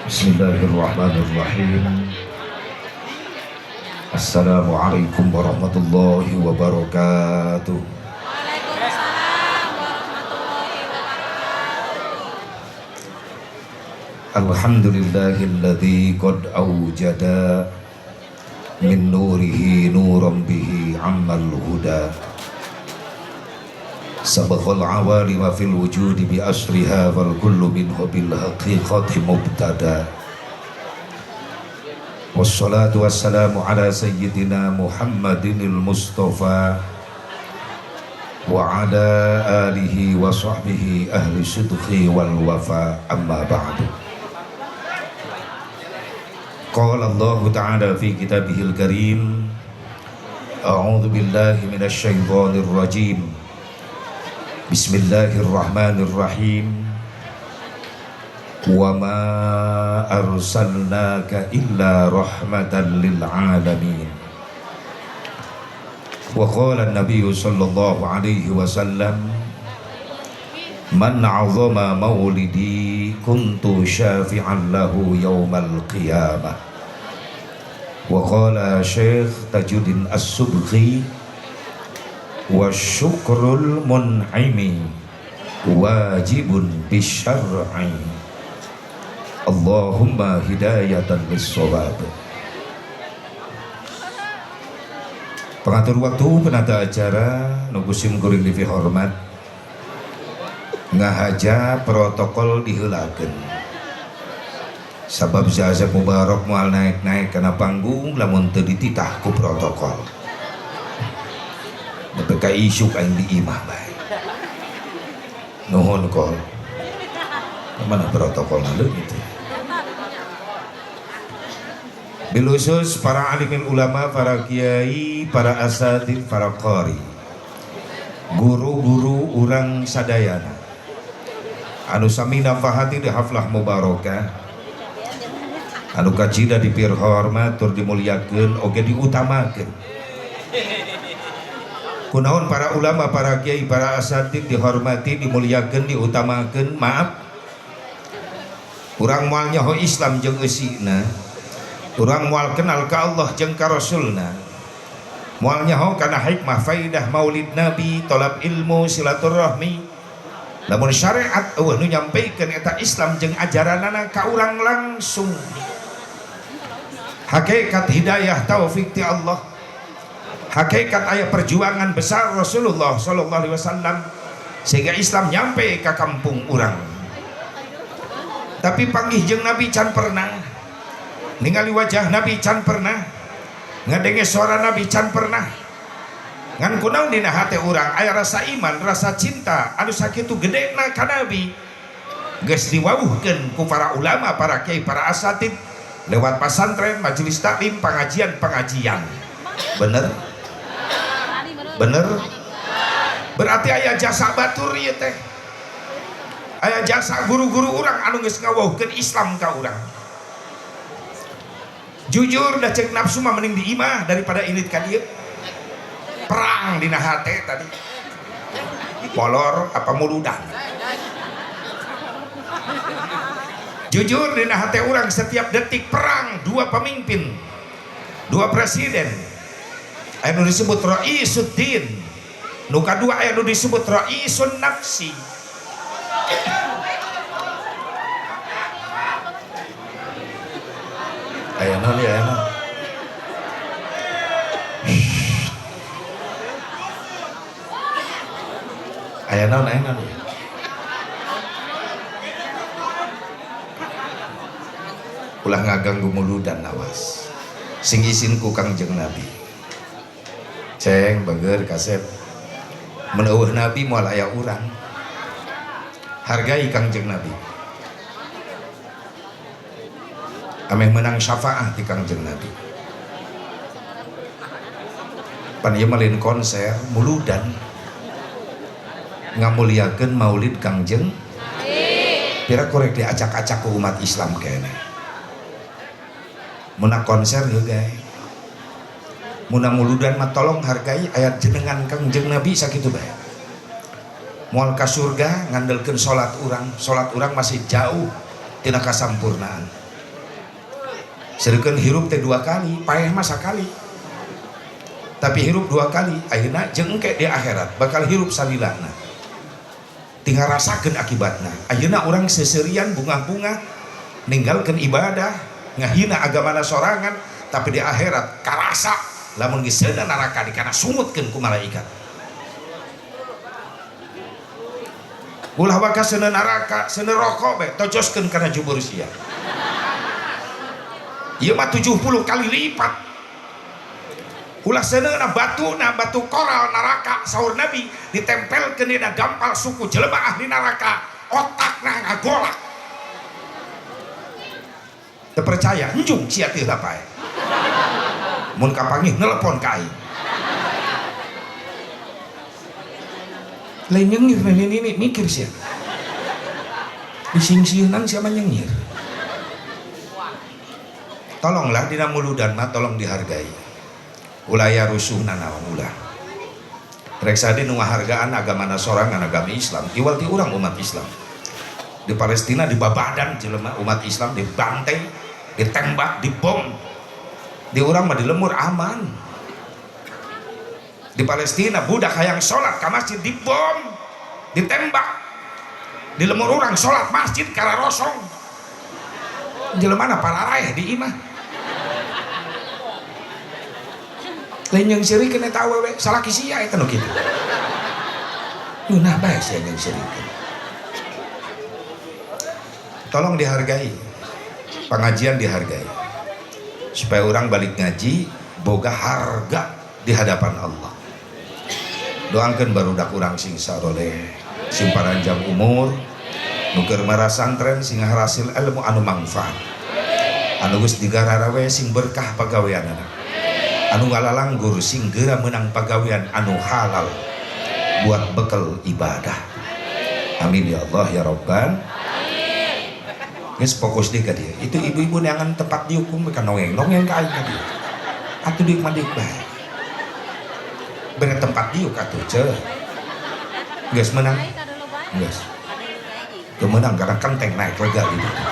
Bismillahirrahmanirrahim. Assalamualaikum warahmatullahi wabarakatuh. Alhamdulillahilladzi qad awjada min nurihi nuran bihi ammal huda. Sabaqal awalima fil wujudi bi asriha wal kullu minhu bil haqiqati mubtada. Wassalatu wassalamu ala sayyidina Muhammadinil Mustafa wa ala alihi wa sahbihi ahli sidqi wal wafa, amma ba'du. Qala Allah ta'ala fi kitabihil karim, a'udzu billahi minasy syaithanir rajim. Bismillahirrahmanirrahim. Wa ma arsalnaka illa rahmatan lil alamin. Wa qala an-nabiy sallallahu alaihi wasallam, man 'azama maulidi kuntu syafi'an lahu yaumal qiyamah. Wa qala Syekh Tajuddin As-Subki, wa syukrul mun'imi wajibun bisyar'i. Allahumma hidayatan lis-shawab. Pengatur waktu, penata acara, nugusim kuring divi hormat, ngahaja protokol diheulakeun. Sabab Zaza Mubarak moal naik-naik kana panggung lamun teu dititah ku protokol. Nepeka isuk aing di imah bae. Nuhun kol. Mana protokol lalu gitu. Bilusus para alimil ulama, para kiai, para asatid, para qari, guru-guru urang sadayana anu sami nafahati di haflah mubarakah, anu kacida dipir hormat tur dimuliakeun oge diutamakeun. Kunaon para ulama, para kiai, para asatid dihormati, dimuliakeun, diutamakeun. Maaf, urang moal nyaho Islam jeung eusina, urang moal kenal ka Allah jeung ka Rasulna, moal nyaho kana hikmah faidah maulid nabi, tolab ilmu, silaturahmi. Lamun syariat eueuh nu nyampikeun eta Islam jeung ajaranana ka urang langsung. Hakikat hidayah taufik ti Allah, hakikat aya perjuangan besar Rasulullah sallallahu alaihi wasallam sehingga Islam nyampe ke kampung urang. Tapi panggih jeung Nabi can pernah, ningali wajah Nabi can pernah, ngadenge suara Nabi can pernah. Ngan kunaon dina hate urang aya rasa iman, rasa cinta anu sakitu gedena ka Nabi, geus diwauhkeun ku para ulama, para kiai, para asatid lewat pasantren, majelis taklim, pengajian. Bener? Bener? Berarti aya jasa batur ieu teh. Aya jasa guru-guru urang anu geus ngawauhkeun Islam ka urang. Jujur da cek nafsu mah mending di imah daripada ilit ka dieu. Perang dina hate tadi. Molor apa muludan. Jujur dina hate urang setiap detik perang, dua pemimpin, dua presiden. Aya nu disebut Raisuddin, nu kadua aya nu disebut Raisun Nafsi. Aya naon ya aya naon? Aya naon aya naon? Ulah ngaganggu muludan lawas. Sing isin ku Kangjeng Nabi. Ceng beger kaset. Mun eueuh Nabi moal aya urang. Hargai Kangjeng Nabi. Ameh menang syafaah di Kangjeng Nabi. Pan ieu malin konser muludan ngamuliakeun maulid Kangjeng. Pira korek diacak-acak ku umat Islam keneh. Muna konser heugay, muna muludan mah tolong hargai ayat jenengan Kangjeng Nabi sakitu bae. Moal ka surga ngandelkeun salat urang masih jauh tina kasampurnaan. Sedangkan hirup teh 2 kali, payah mah sakali. Tapi hirup 2 kali, ayeuna jeung engke di akhirat bakal hirup salilana. Tinggal rasakeun akibatna. Ayeuna urang seserian bunga-bunga ninggalkeun ibadah, ngahina agamana sorangan, tapi di akhirat karasa lamun geus seuneu neraka dikana sumutkeun ku malaikat. Ulah baka seuneu neraka, seuneu rokok be tojoskeun kana jubur sia. Ieu mah 70 kali lipat. Ulah seuneu batu koral neraka saur Nabi ditempelkeun dina gampal suku jelema ahli neraka, otakna ngagolak. Teu percaya enjung sia teu lapae. Mun kapanggih nelepon ka aing. Lain nyengir ini mikir sia. Dising-singeunan sia mah nyengir. Tolonglah dina muludan mah tolong dihargai. Ulaya rusuhna naon ulah. Rek sadi nu ngahargaan agamana sorangan agama Islam, iwal ti urang umat Islam. Di Palestina dibabadan jelema umat Islam, dibantai, ditembak, dibom. Di urang mah dilemur aman. Di Palestina budak hayang sholat ka masjid dibom, ditembak, dilemur urang sholat masjid kara rosong. Jelemana pararaya di imah. Lain yang seri kena tahu we salaki sia eta nu kitu. Nah bae sia yang seri. Tolong dihargai. Pengajian dihargai. Supaya orang balik ngaji boga harga di hadapan Allah. Doangkeun barudak urang sing saroleh, sing paranjang umur, nu keur marasantren sing hasil ilmu anu mangfaat. Anu geus digarara we sing berkah pagaweanana. Anu ngalalanggur sing geura menang pagawean anu halal buat bekal ibadah. Amin ya Allah ya Rabban. Geus fokus di ka dieu. Itu ibu-ibu neangan tempat dihukum ka nongeng ka aing ka dieu. Atuh dik mandik bae. Bener tempat diuk atuh ceul. Geus menang. Geus. Teu menang karena kenteng naik lega di ditu.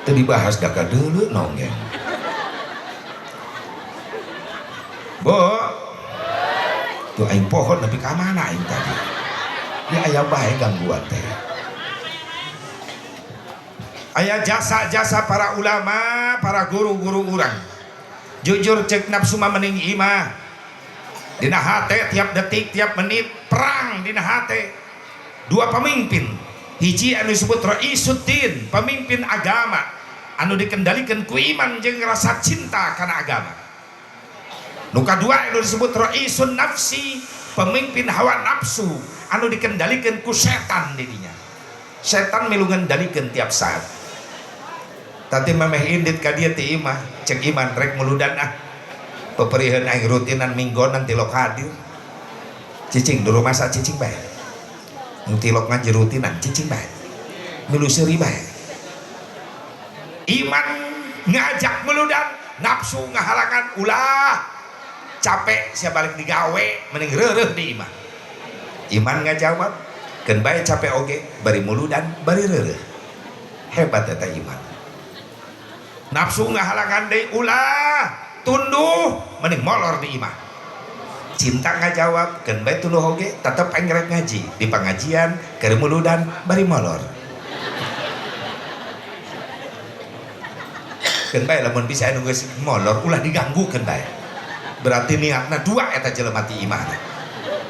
Teu dibahas da ka deuleu nongeng. Bo, tuh aing pohon tapi ka mana aing tadi? Ya aya bae gangguan teh. Aya jasa-jasa para ulama, para guru-guru urang. Jujur cek nafsu mah mending imah. Dina hate tiap detik, tiap menit perang dina hate. 2 pemimpin. Hiji anu disebut Raisuddin, pemimpin agama anu dikendalikan ku iman jeung rasa cinta kana agama. Nu kadua anu disebut Raisun Nafsi, pemimpin hawa nafsu anu dikendalikan ku setan dirinya. Setan milu ngendalikeun tiap saat. Tadi memeh indit ka dieu ti imah, cek iman rek muludan ah. Paperiheun aing rutinan minggonan tilok hadir. Cicing di rumah sa cicing bae. Nu tilok ngaji rutinan cicing bae. Milu seuri bae. Iman ngajak muludan, nafsu ngahalangan ulah. Capek sia balik digawe mending reureuh di imah. Iman ngajawab keun bae capek oge bari muludan bari reureuh. Hebat eta iman. Nafsu ngahalangan deui ulah tunduh mending molor di imah. Cinta ngajawab keun bae tunduh oge tetep aing rek ngaji di pangajian keur muludan bari molor. Keun bae lamun bisa anu geus molor ulah diganggukeun bae. Berarti niatna 2 eta jelema ti imah.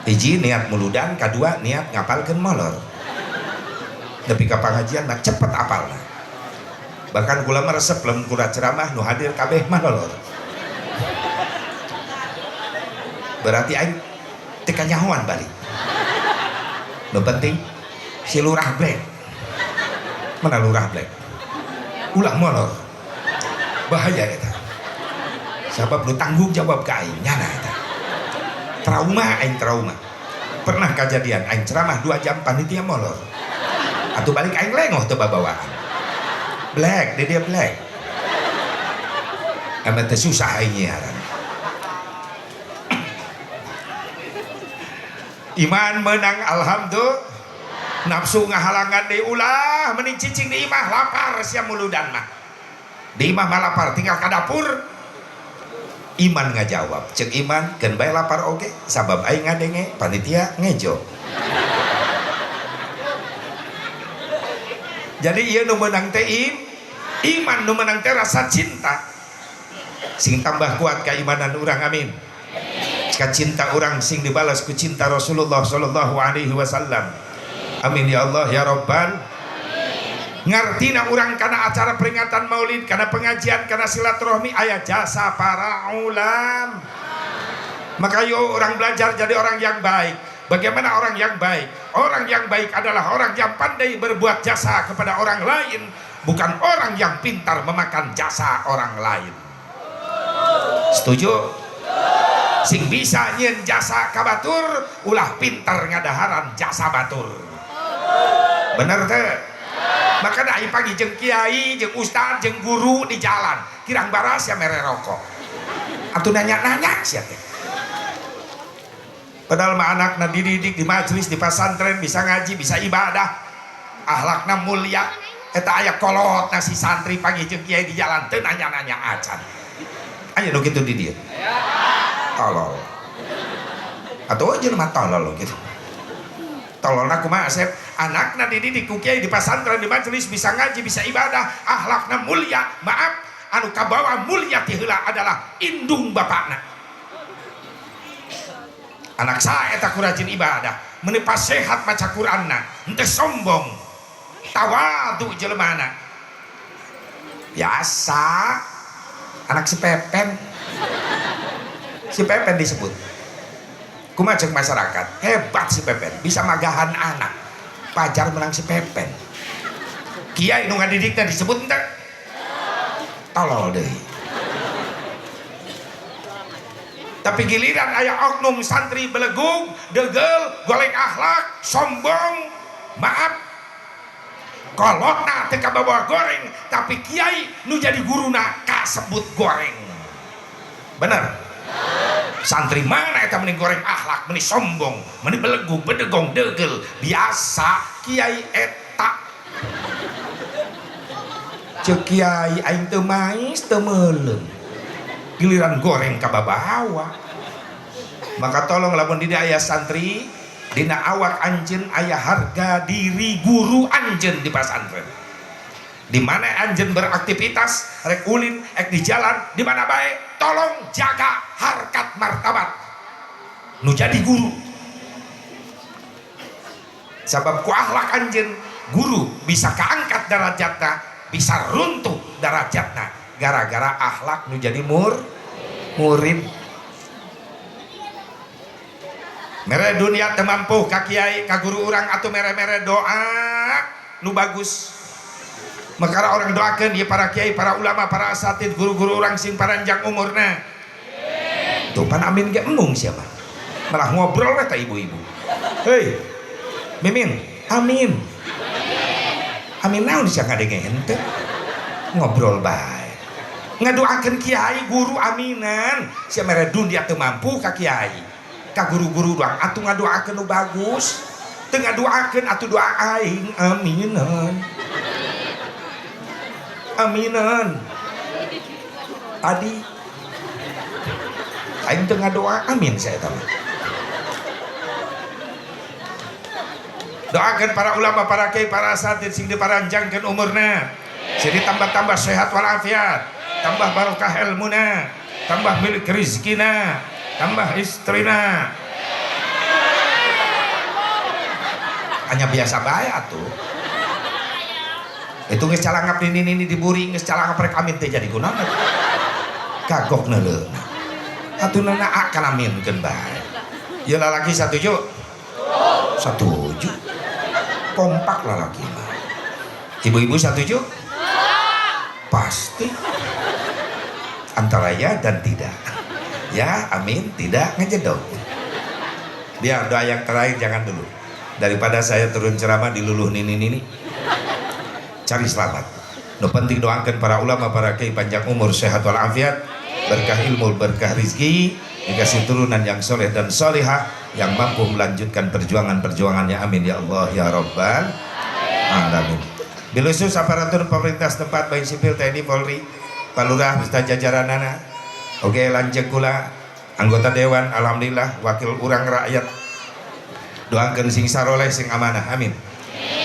Hiji niat muludan, kadua niat ngapalkeun molor. Tapi ka pangajian mah cepet apalna. Bahkan kula mah resep lamun kula ceramah nu hadir kabeh mah lolor. Berarti aing teu kanyahoan balik. Nu penting si lurah black. Mana lurah black? Ulah molor. Bahaya eta. Sabab lu tanggung jawab ka aing nyana eta. Trauma aing trauma. Pernah kejadian aing ceramah 2 jam panitia molor. Atuh balik aing lengoh teu babawaan. Black, dia black. Amat teu susah aing nyiaran. Iman menang alhamdulillah. Nafsu ngahalangan deui ulah mending cicing di imah lapar sia muludan mah. di imah malapar tinggal ke dapur. Iman ngajawab cek Iman kan bae lapar oke sabab aing ngadenge panitia ngejo. Jadi ieu nu meunang teh iman, nu meunang teh rasa cinta. Sing tambah kuat keimanan urang, amin. Jika cinta orang sing dibalas ku cinta Rasulullah sallallahu alaihi wasallam. Amin ya Allah ya Rabbal. Ngartina orang karena acara peringatan Maulid, karena pengajian, karena silaturahmi aya jasa para ulam. Maka yo orang belajar jadi orang yang baik. Bagaimana orang yang baik? Orang yang baik adalah orang yang pandai berbuat jasa kepada orang lain, bukan orang yang pintar memakan jasa orang lain. Setuju? Sing bisa nyen jasa ka batur ulah pintar ngadaharan jasa batur. Bener teh? Maka da pagi jeung kiai, jeung ustad, jeung guru di jalan, kirang baras ya mere rokok. Atuh nanya-nanya sia teh. Padahal mah anakna dididik di majelis di pesantren bisa ngaji, bisa ibadah. Akhlakna mulia. Eta aya kolotna si santri pagi jeung kiai di jalan teu nanya-nanya acan. Aya nu kitu di dieu. Tolol. Atau aja mah tolol gitu. Tololna kumaha Asep? Anakna dididik ku kiai di pesantren di majelis bisa ngaji, bisa ibadah, akhlakna mulia. Maaf, anu kabawa mulia ti heula adalah indung bapakna. Anak saya tak kurajin ibadah, menepa sehat maca Qur'anna, henteu sombong, tawadu jelemana. Biasa, anak si Pepen disebut. Kumaha ceuk masyarakat, hebat si Pepen, bisa magahan anak. Pajar menang si Pepen. Kiai nu ngadidikna disebut henteu. Tolol deui. Tapi giliran aya oknum santri belegung, degel, golek akhlak, sombong, maaf, kolotna teu kabawa goreng, tapi kiai nu jadi guruna kasebut goreng. Bener? Santri mana eta meni goreng akhlak, meni sombong, meni belegung, bedegong, degel, biasa kiai eta. Ceuk kiai aing teu mais teu meuleuh. Giliran goreng kababawa. Maka tolong lamun di aya santri dina awak anjeun aya harga diri guru anjeun di pesantren. Di mana anjeun beraktivitas rek ulin ek di jalan di mana bae tolong jaga harkat martabat nu jadi guru. Sabab ku akhlak anjeun guru bisa kaangkat derajatna, bisa runtuh derajatna gara-gara akhlak nu jadi murid. Mere dunia teu mampu ka kiai ka guru urang atuh mere-mere doa nu bagus. Maka orang doakeun ieu para kiai, para ulama, para asatid, guru-guru urang sing paranjang umurna. Tuh pan amin ge embung sia mah. Malah ngobrol we ta ibu-ibu. Hei. Mimin, amin. Amin naon sia ngadenge henteu. Ngobrol bae. Ngadoakeun kiai guru aminan sia mere dunia teu mampu ka kiai ka guru-guru doang atuh ngadoakeun nu bagus teu ngadoakeun atuh doa aing aminan tadi aing teu ngadoa amin saya tahu. Doakeun para ulama, para kiai, para asatid sing diparanjangkeun umurna sing ditambah-tambah sehat walafiat, tambah barokah ilmuna, tambah milik rizkina, tambah istrina. Hanya biasa bae atuh. Itu geus calangap nini diburi, geus calangap rek amin teh jadi kunaon atuh. Kagok neuleuna. Atuhna akan aminkeun bae. Ieu lalaki satuju? Satuju. Kompak lalaki mah. Ibu-ibu satuju? Pasti. Antara ya dan tidak. Ya, amin, tidak, ngejedok. Biar doa yang terakhir jangan dulu. Daripada saya turun ceramah di luluh nini. Cari selamat. No penting doakan para ulama, para kiai panjang umur, sehat walafiat, berkah ilmu, berkah rizki, dikasih turunan yang soleh dan solehah, yang mampu melanjutkan perjuangannya. Amin ya Allah ya Rabbal alamin. Bilusus aparatur pemerintah setempat baik sipil TNI Polri Pak Lurah beserta jajaranana. Oke, lanjut kula anggota dewan, alhamdulillah wakil urang rakyat. Doakeun sing saroleh sing amanah, amin.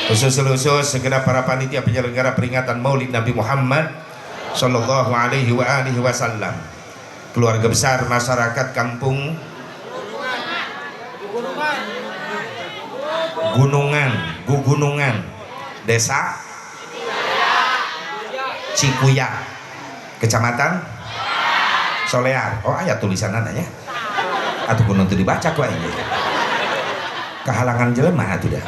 Khusus segenap para panitia penyelenggara peringatan Maulid Nabi Muhammad sallallahu alaihi wasallam. Keluarga besar masyarakat kampung Gunungan, Desa Cikuya, Kecamatan Solear. Oh, ayat tulisan ananya. Atuh kudu teu dibaca ku aing. Kehalangan jelema atuh dah.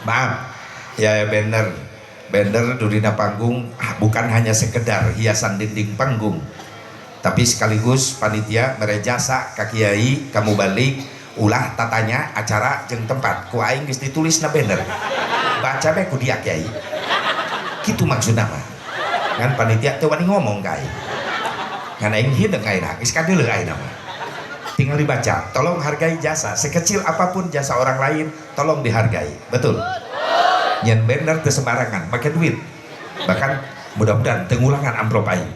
Maaf. Ya banner dudina panggung bukan hanya sekedar hiasan dinding panggung, tapi sekaligus panitia merejasa ka kiai kamu balik ulah tatanya acara jeung tempat ku aing geus ditulisna banner. Baca bae ku dia kiai. Kitu maksudna mah. Ngan panitia teu wani ngomong ka aing. Ngan aing hideung ayeuna geus kadeuleu ayeuna mah. Tinggal dibaca. Tolong hargai jasa, sekecil apapun jasa orang lain tolong dihargai. Betul? Nyen banner teu sembarangan, pakai duit. Bahkan mudah-mudahan teu ngulangan amplop aing.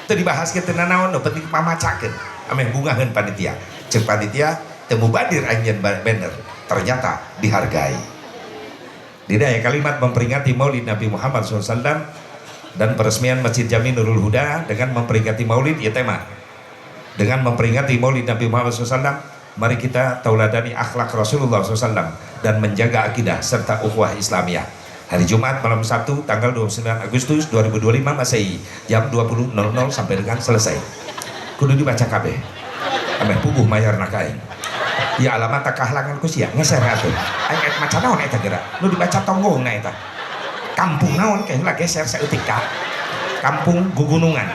Teu dibahas ke teu nanaon, nu penting pamacakeun. Ameh bungaheun panitia. Ceuk panitia teu mubadir aing nyen banner. Ternyata dihargai. Dina kalimat memperingati Maulid Nabi Muhammad SAW dan peresmian Masjid Jami Nurul Huda dengan memperingati Maulid ya tema. Dengan memperingati Maulid Nabi Muhammad SAW, mari kita tauladani akhlak Rasulullah SAW dan menjaga akidah serta ukhuwah Islamiyah. Hari Jumat malam Sabtu tanggal 29 Agustus 2025 Masehi jam 20.00 sampai dengan selesai. Kudu dibaca kabeh. Ameh puguh mayarna ka aing. Ya alamat kahalangan ku sia ngeser atuh. Aing maca naon eta geura? Nu dibaca tonggongna eta. Kampung naon kayaknya lagi geser saeutik ka Kampung Gugunungan.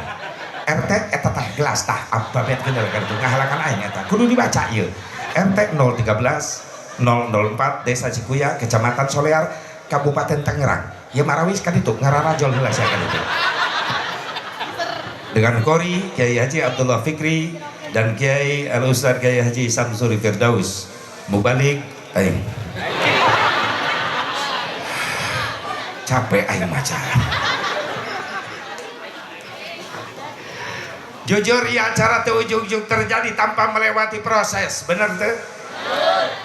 RT eta tah gelas tah ababet kenal kartu ngahalangan aing eta kudu dibaca ieu. RT 013 004 Desa Cikuya, Kecamatan Solear, Kabupaten Tangerang. Ya marawis kan itu ngararajol heula saya kan itu. Dengan kori Kiai Haji Abdullah Fikri dan Kiai Al-Ustaz Kiai Haji Samsuri Firdaus mubalik aing. Capek aing maca. Jujur ya acara teu ujug-ujug terjadi tanpa melewati proses, bener teu?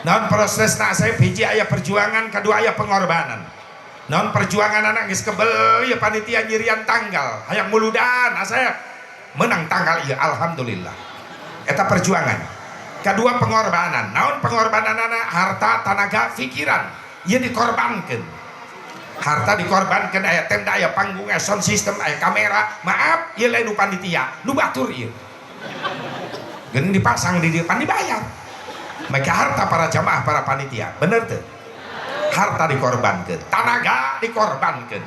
Non proses nak saya hiji aya perjuangan, kedua aya pengorbanan. Non perjuangan anak geus kebel ya panitia nyirian tanggal, hayang muludan asep menang tanggal ieu alhamdulillah. Eta perjuangan. Kedua pengorbanan. Naon pengorbanan anak? Harta, tenaga, pikiran. Ieu dikorbankeun. Harta dikorbankan, aya tenda, aya panggung, aya sound system, aya kamera. Maaf, ieu lain nu panitia, nu batur ieu. Geung dipasang di depan dibayar. Maka harta para jamaah, para panitia, bener teu? Harta dikorbankan, tenaga dikorbankan.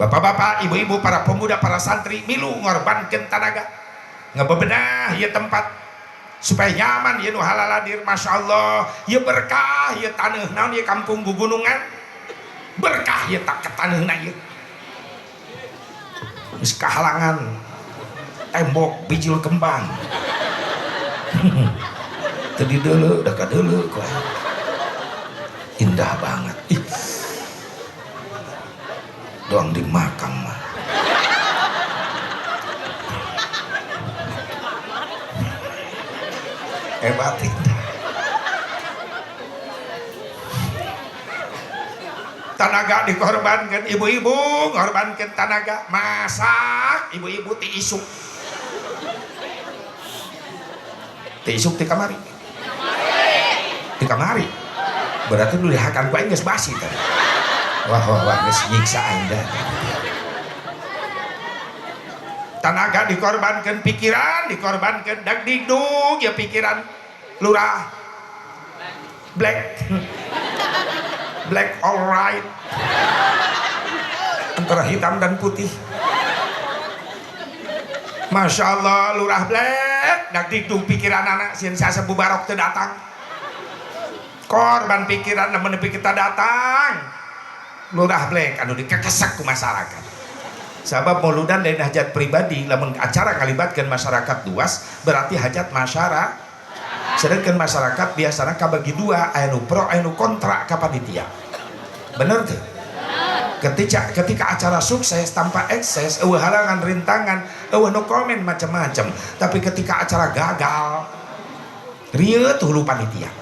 Bapak-bapak, ibu-ibu, para pemuda, para santri milu ngorbankeun tenaga. Ngebebenah ieu tempat supaya nyaman ieu nu halal hadir, masyaallah. Ieu berkah ieu taneuh naon ieu Kampung Gugunungan. Berkah ya tak ketaneuhna ieu. Geus kahalangan tembok bijil kembang. Teu dideuleu da kadeuleu ku. Indah banget. Ih. Doang di makam mah. Hebat itu. Tenaga dikorbankan, ibu-ibu ngorbankan tenaga masak, ibu-ibu ti isuk ti kamari berarti lu dihakan ku aing geus basi tadi. Wah geus nyiksa aing dah. Tenaga dikorbankan, pikiran dikorbankan, dak digdug ya pikiran lurah black alright antara hitam dan putih. Masya Allah lurah black dak didung pikiran anak sieun sasa bubarok teu datang korban pikiran namun nepi kita datang lurah black anu dikekesek ku masyarakat. Sabab mauludan lain hajat pribadi, lamun acara ngalibatkeun masyarakat luas berarti hajat masyarakat. Sedangkan masyarakat biasanya kabagi dua, aya nu pro aya nu kontra ka panitia. Bener tuh? ketika acara sukses tanpa ekses, halangan rintangan, no komen macam-macam. Tapi ketika acara gagal, rieu tuh lu panitia.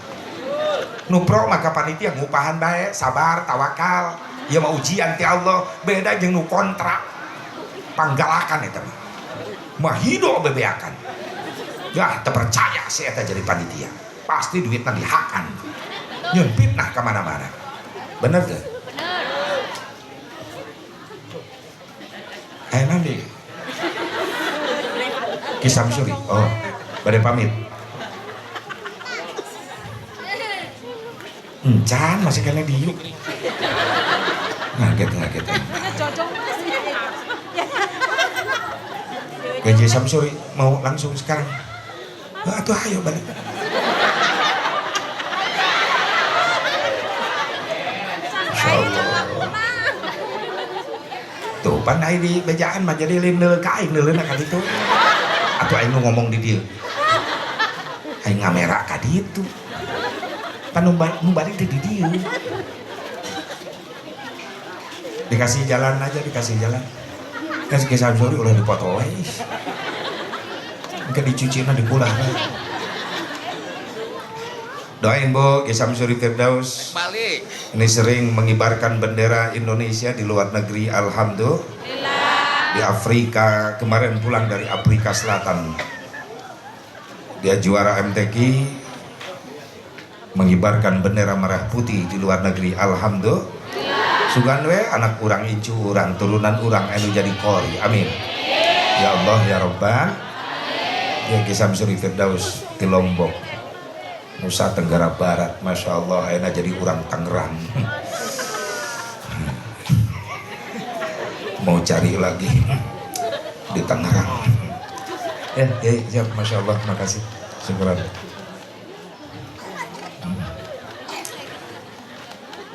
Nu pro maka panitia ngupahan bae, sabar, tawakal. Ya mau ujian ti Allah, beda jeung nu kontra. Panggalakan eta mah. Mah hido bebeakan. Ya, terpercaya sih eta jadi panitia. Pasti duitnya dihakan. Nyeun fitnah ka mana-mana. Bener teu? Nanti Kisam Suri, oh badai pamit encan masih kena diuk ngaget Gaji Samsuri mau langsung sekarang atuh ayo balik tuh pandai di bejaan mah jadi lim neuleuh ka aing neuleuh ka ditu atuh aing nu ngomong di dieu aing ngamera ka ditu pan nu balik di dieu dikasih jalan aja dikasih jalan kasih ke Samsuri ulah dipoto we engke dicucina dikulah doain Bu Ki Samsuri Firdaus balik ini sering mengibarkan bendera Indonesia di luar negeri. Alhamdulillah. Di Afrika kemarin pulang dari Afrika Selatan dia juara MTQ mengibarkan bendera merah putih di luar negeri. Alhamdulillah. Sugan we anak urang incu urang turunan urang anu jadi kori. Amin. Ya Allah ya Rabbah. Ya Ki Samsuri Firdaus di Lombok Nusa Tenggara Barat, Masya Allah, enak jadi orang Tangerang. Mau cari lagi di Tangerang. Ya, siap, Masya Allah, makasih. Syukuran.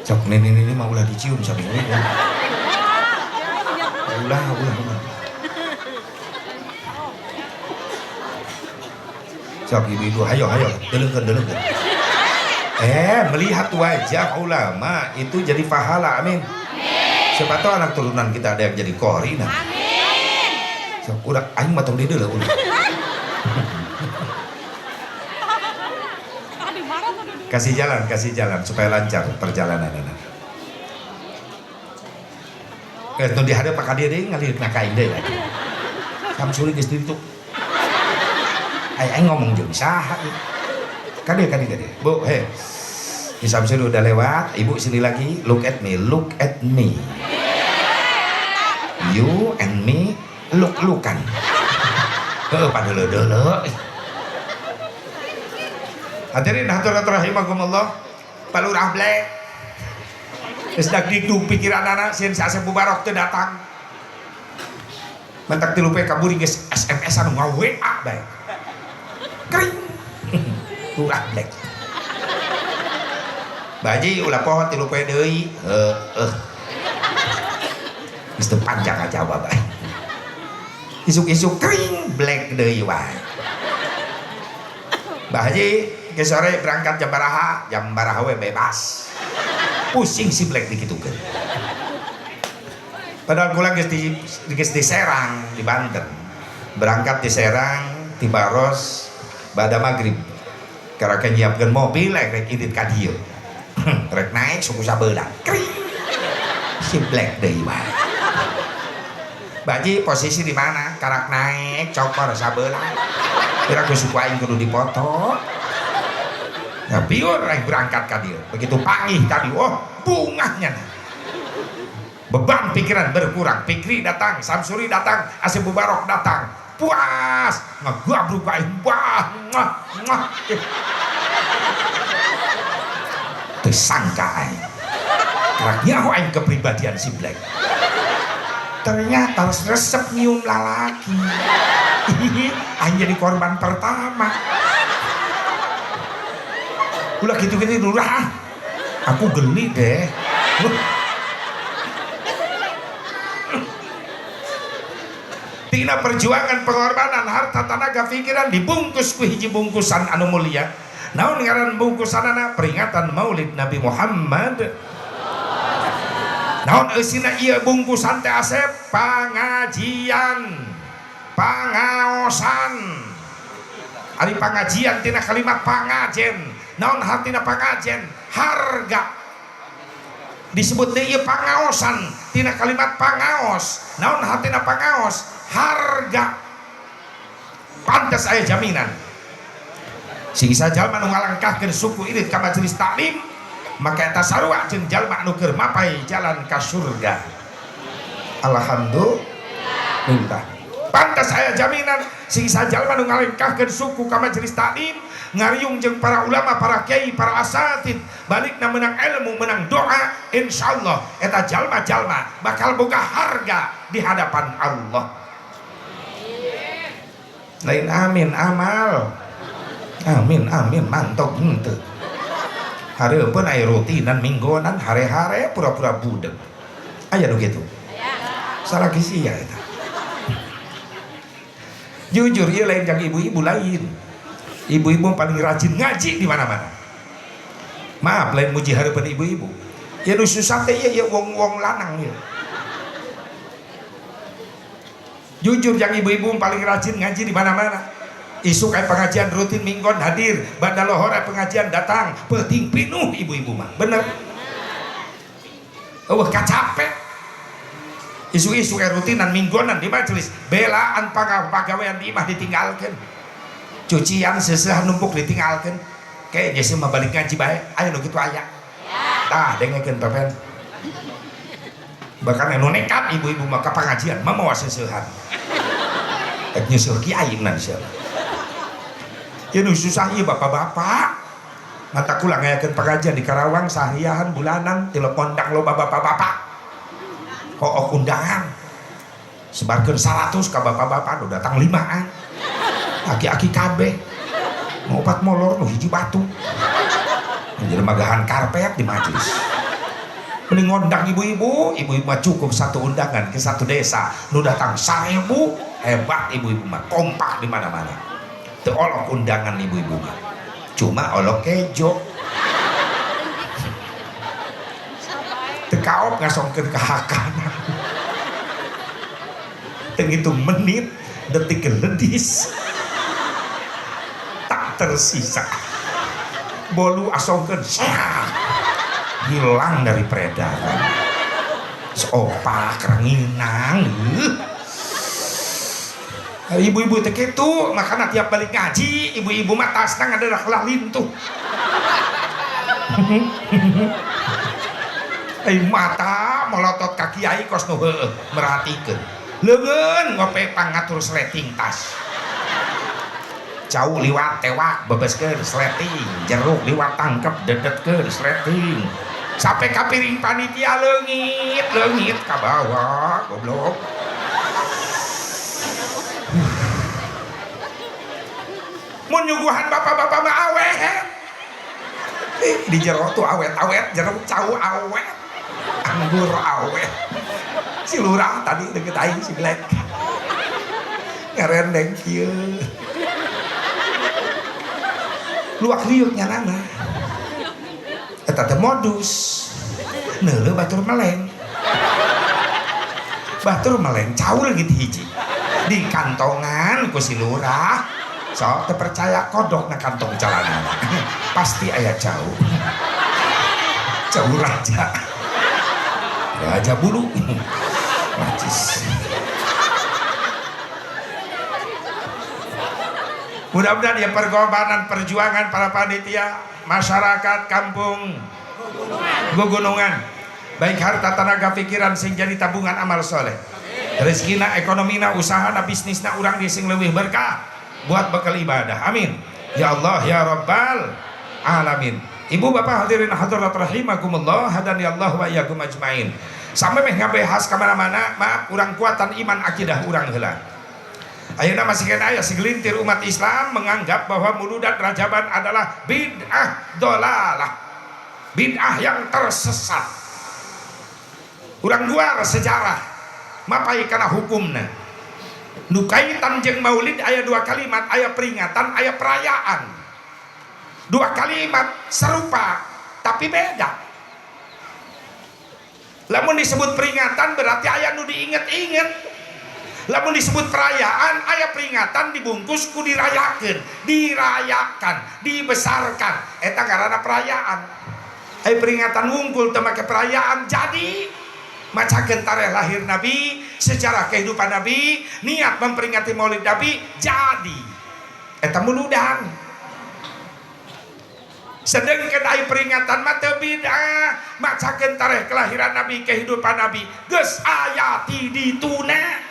Cok, ini mau ulah dicium sampai ini. Ulah. Sok ibu-ibu, hayo, delengkeun. Melihat wajah ulama itu jadi pahala, amin. Siapa tahu anak turunan kita ada yang jadi kori, nah. Amin. Sok udah, aing mah tong di deuleu udah. Kasih jalan supaya lancar perjalanan anak. Tuh di hadap ka dia deui ngalirik na ka aing deui. Samsuri geus ditu. Aing ngomong jeung saha kade Bu Ki Samsuri udah lewat ibu sini lagi look at me you and me look-lookan pada leuleuh hadirin hadirat rahimakumullah palurah blek geus dak dikduk pikiranana sieun sasepu barok teu datang mentak tilu pe kaburi geus SMS-an ngaWA bae kering ulah blek baji ulah poho tilu poe deui geus teu panjang aja bae isuk-isuk kering blek deui wae baji ke sore berangkat jam baraha we bebas pusing si blek dikitukeun padahal kula geus di Serang di Banten berangkat di Serang di Baros pada maghrib karena nyiapkan mobil rek idit ka dieu rek naik suku sabeulang kring si black deui wae baji posisi di mana karak naik cokor sabeulang kira ku suku aing kudu dipoto nah biur rek berangkat ka dieu begitu panggih tadi bungahnya beban pikiran berkurang Fikri datang Samsuri datang Asyik Mubarok datang puas ngegabruk ka aing tersangka aing karena aing kepribadian si Black ternyata harus resep nyium lalaki aing jadi korban pertama ulah gitu-gitu dulu aku geli deh tina perjuangan pengorbanan harta tenaga pikiran dibungkus ku hiji bungkusan anu mulia naon ngaran bungkusanana peringatan Maulid Nabi Muhammad naon eusina ieu bungkusan teh Asep? Pangajian, pangaosan. Ari pangajian tina kalimat pangajen, naon hartina pangajen? Harga. Disebut deui ieu pangaosan tina kalimat pangaos, naon hartina pangaos? Harga. Pantes aya jaminan. Singsa jalma nu ngalangkahkeun suku irit ka majelis taklim, maka eta sarua jeung jalma anu keur mapai jalan ka surga. Alhamdulillah. Pantas aya jaminan singsa jalma nu ngalangkahkeun suku ka majelis taklim, ngariung jeung para ulama, para kiai, para asatid, balikna menang ilmu, menang doa, insyaallah eta jalma-jalma bakal boga harga di hadapan Allah. Lain amin amal. Amin amin mantap henteu. Hareupeun aya rutinan minggonan hare-hare pura-pura budeg. Aya nu kitu. Salaki sia eta. Jujur ieu lain jeung ibu-ibu lain. Ibu-ibu paling rajin ngaji di mana-mana. Maaf lain muji hareupeun ibu-ibu. Ya nu susah teh ieu wong-wong lanang ieu. Jujur yang ibu-ibu paling rajin ngaji di mana-mana. Isuk aya pengajian rutin minggon hadir, banda lohor aya pengajian datang, penting pinuh ibu-ibu mah. Bener. Eueuh kacapek. Isu-isu aya rutinan minggonan di majelis, belaan pagawean di imah ditinggalkeun. Cucian seuseuh numpuk ditinggalkeun. Kae geus mah balik ngaji bae. Aya nu kitu aya. Tah dengekeun pepen. Bahkan anu nekat ibu-ibu mah ka pengajian mah mawa seuseuhan. Ek nyeuseul kiai nan sia. Ya nu susah ieu bapak-bapak. Mata kula ngayakeun pengajian di Karawang sahriahan bulanan telepon dang loba bapak-bapak. Hook undangan. Sebarkeun 100 ka bapak-bapak nu datang 5an. Aki-aki kabeh. Ngopat molor nu hiji batu. Jadi magahan karpet di majelis. Mending ngondang ibu-ibu, ibu-ibu mah cukup satu undangan ke satu desa. Nu datang 1000, hebat ibu-ibu mah, kompak di mana-mana. Teu olok undangan ibu-ibu mah. Cuma olok kejo. Teu kaop ngasongkeun kahakana. Teu ngitung menit, detik ledis. Tak tersisa. Bolu asongkeun hilang dari peredaran. Seopak ranginang. Ibu-ibu teh kitu, makana tiap balik ngaji, ibu-ibu mah tasna ngadadak lintuh. Mata molotot ka kiai kos nu heueuh merhatikeun. Leungeun ngope pangatur sleting tas. Jauh liwat tewak bebeskeun sleting, jeruk liwat tangkep dedetkeun sleting. Sampai ka piring panitia leungit ka bawah goblok. Mun nyuguhan bapak-bapak mah awet. Di jero tuh awet-awet, jeruk cau awet, anggur awet. Si lurah tadi deket aing si Black. Ngerendeng kieu. Luak liuknya nana. Eta teh modus. Neuleuh batur meleng. Batur meleng caul gitu hiji. Di kantongan ku si lurah. Sok terpercaya kodok na kantong jalanan. Pasti aya jauh. Jauh raja. Raja bulu. Najis. Mudah-mudahan ya pergolakan perjuangan para panitia, masyarakat kampung Gugunungan, baik harta tenaga pikiran sing jadi tabungan amal soleh. Rezekina, ekonomina, usahana, bisnisna urang di sing leuwih berkah. Buat bekal ibadah, amin ya Allah ya Rabbal alamin. Ibu bapak hadirin hadirat rahimakumullah, hadani Allah wa iyyakum ajmain. Sampai meh ngabehas kamana-mana, maaf urang kuatan iman akidah urang heula. Ayeuna masih kena aya segelintir umat Islam menganggap bahwa muludan rajaban adalah bid'ah dolalah, bid'ah yang tersesat. Urang luar sejarah mapai kana hukumna. Nu kaitan jeung maulid aya 2 kalimat, aya peringatan, aya perayaan. 2 kalimat serupa tapi beda. Lamun disebut peringatan berarti aya nu diinget-inget. Lamun disebut perayaan aya peringatan dibungkus ku dirayakeun, dirayakan, dibesarkan. Eta ngaranna perayaan. Aya peringatan wungkul teu make perayaan jadi macakeun tarikh lahir Nabi, sejarah kehidupan Nabi, niat memperingati Maulid Nabi jadi eta muludan. Sedengkeun aya peringatan mah teu bid'ah, macakeun tarikh kelahiran Nabi, kehidupan Nabi geus aya ti dituna.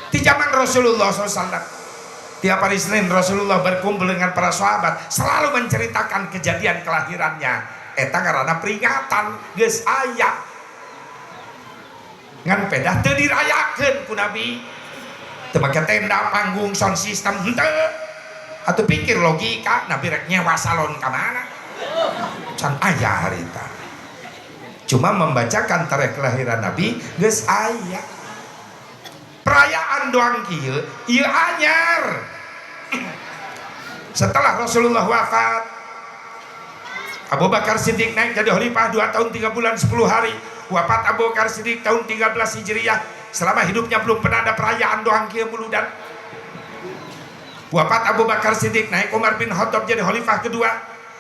Di zaman Rasulullah SAW, tiap hari Senin Rasulullah berkumpul dengan para sahabat selalu menceritakan kejadian kelahirannya. Eta ngaranna peringatan geus aya. Ngan pedah teu dirayakeun ku Nabi. Teu make tenda, panggung, sound system henteu. Atuh pikir logika Nabi rek nyewa salon ka mana? Can aya harita. Cuma membacakan tarikh kelahiran Nabi geus aya. Perayaan doang kieu ieu anyar. Setelah Rasulullah wafat, Abu Bakar Siddiq naik jadi khalifah 2 tahun 3 bulan 10 hari. Wafat Abu Bakar Siddiq tahun 13 Hijriah. Selama hidupnya belum pernah ada perayaan doang kieu muludan. Wafat Abu Bakar Siddiq naik Umar bin Khattab jadi khalifah kedua.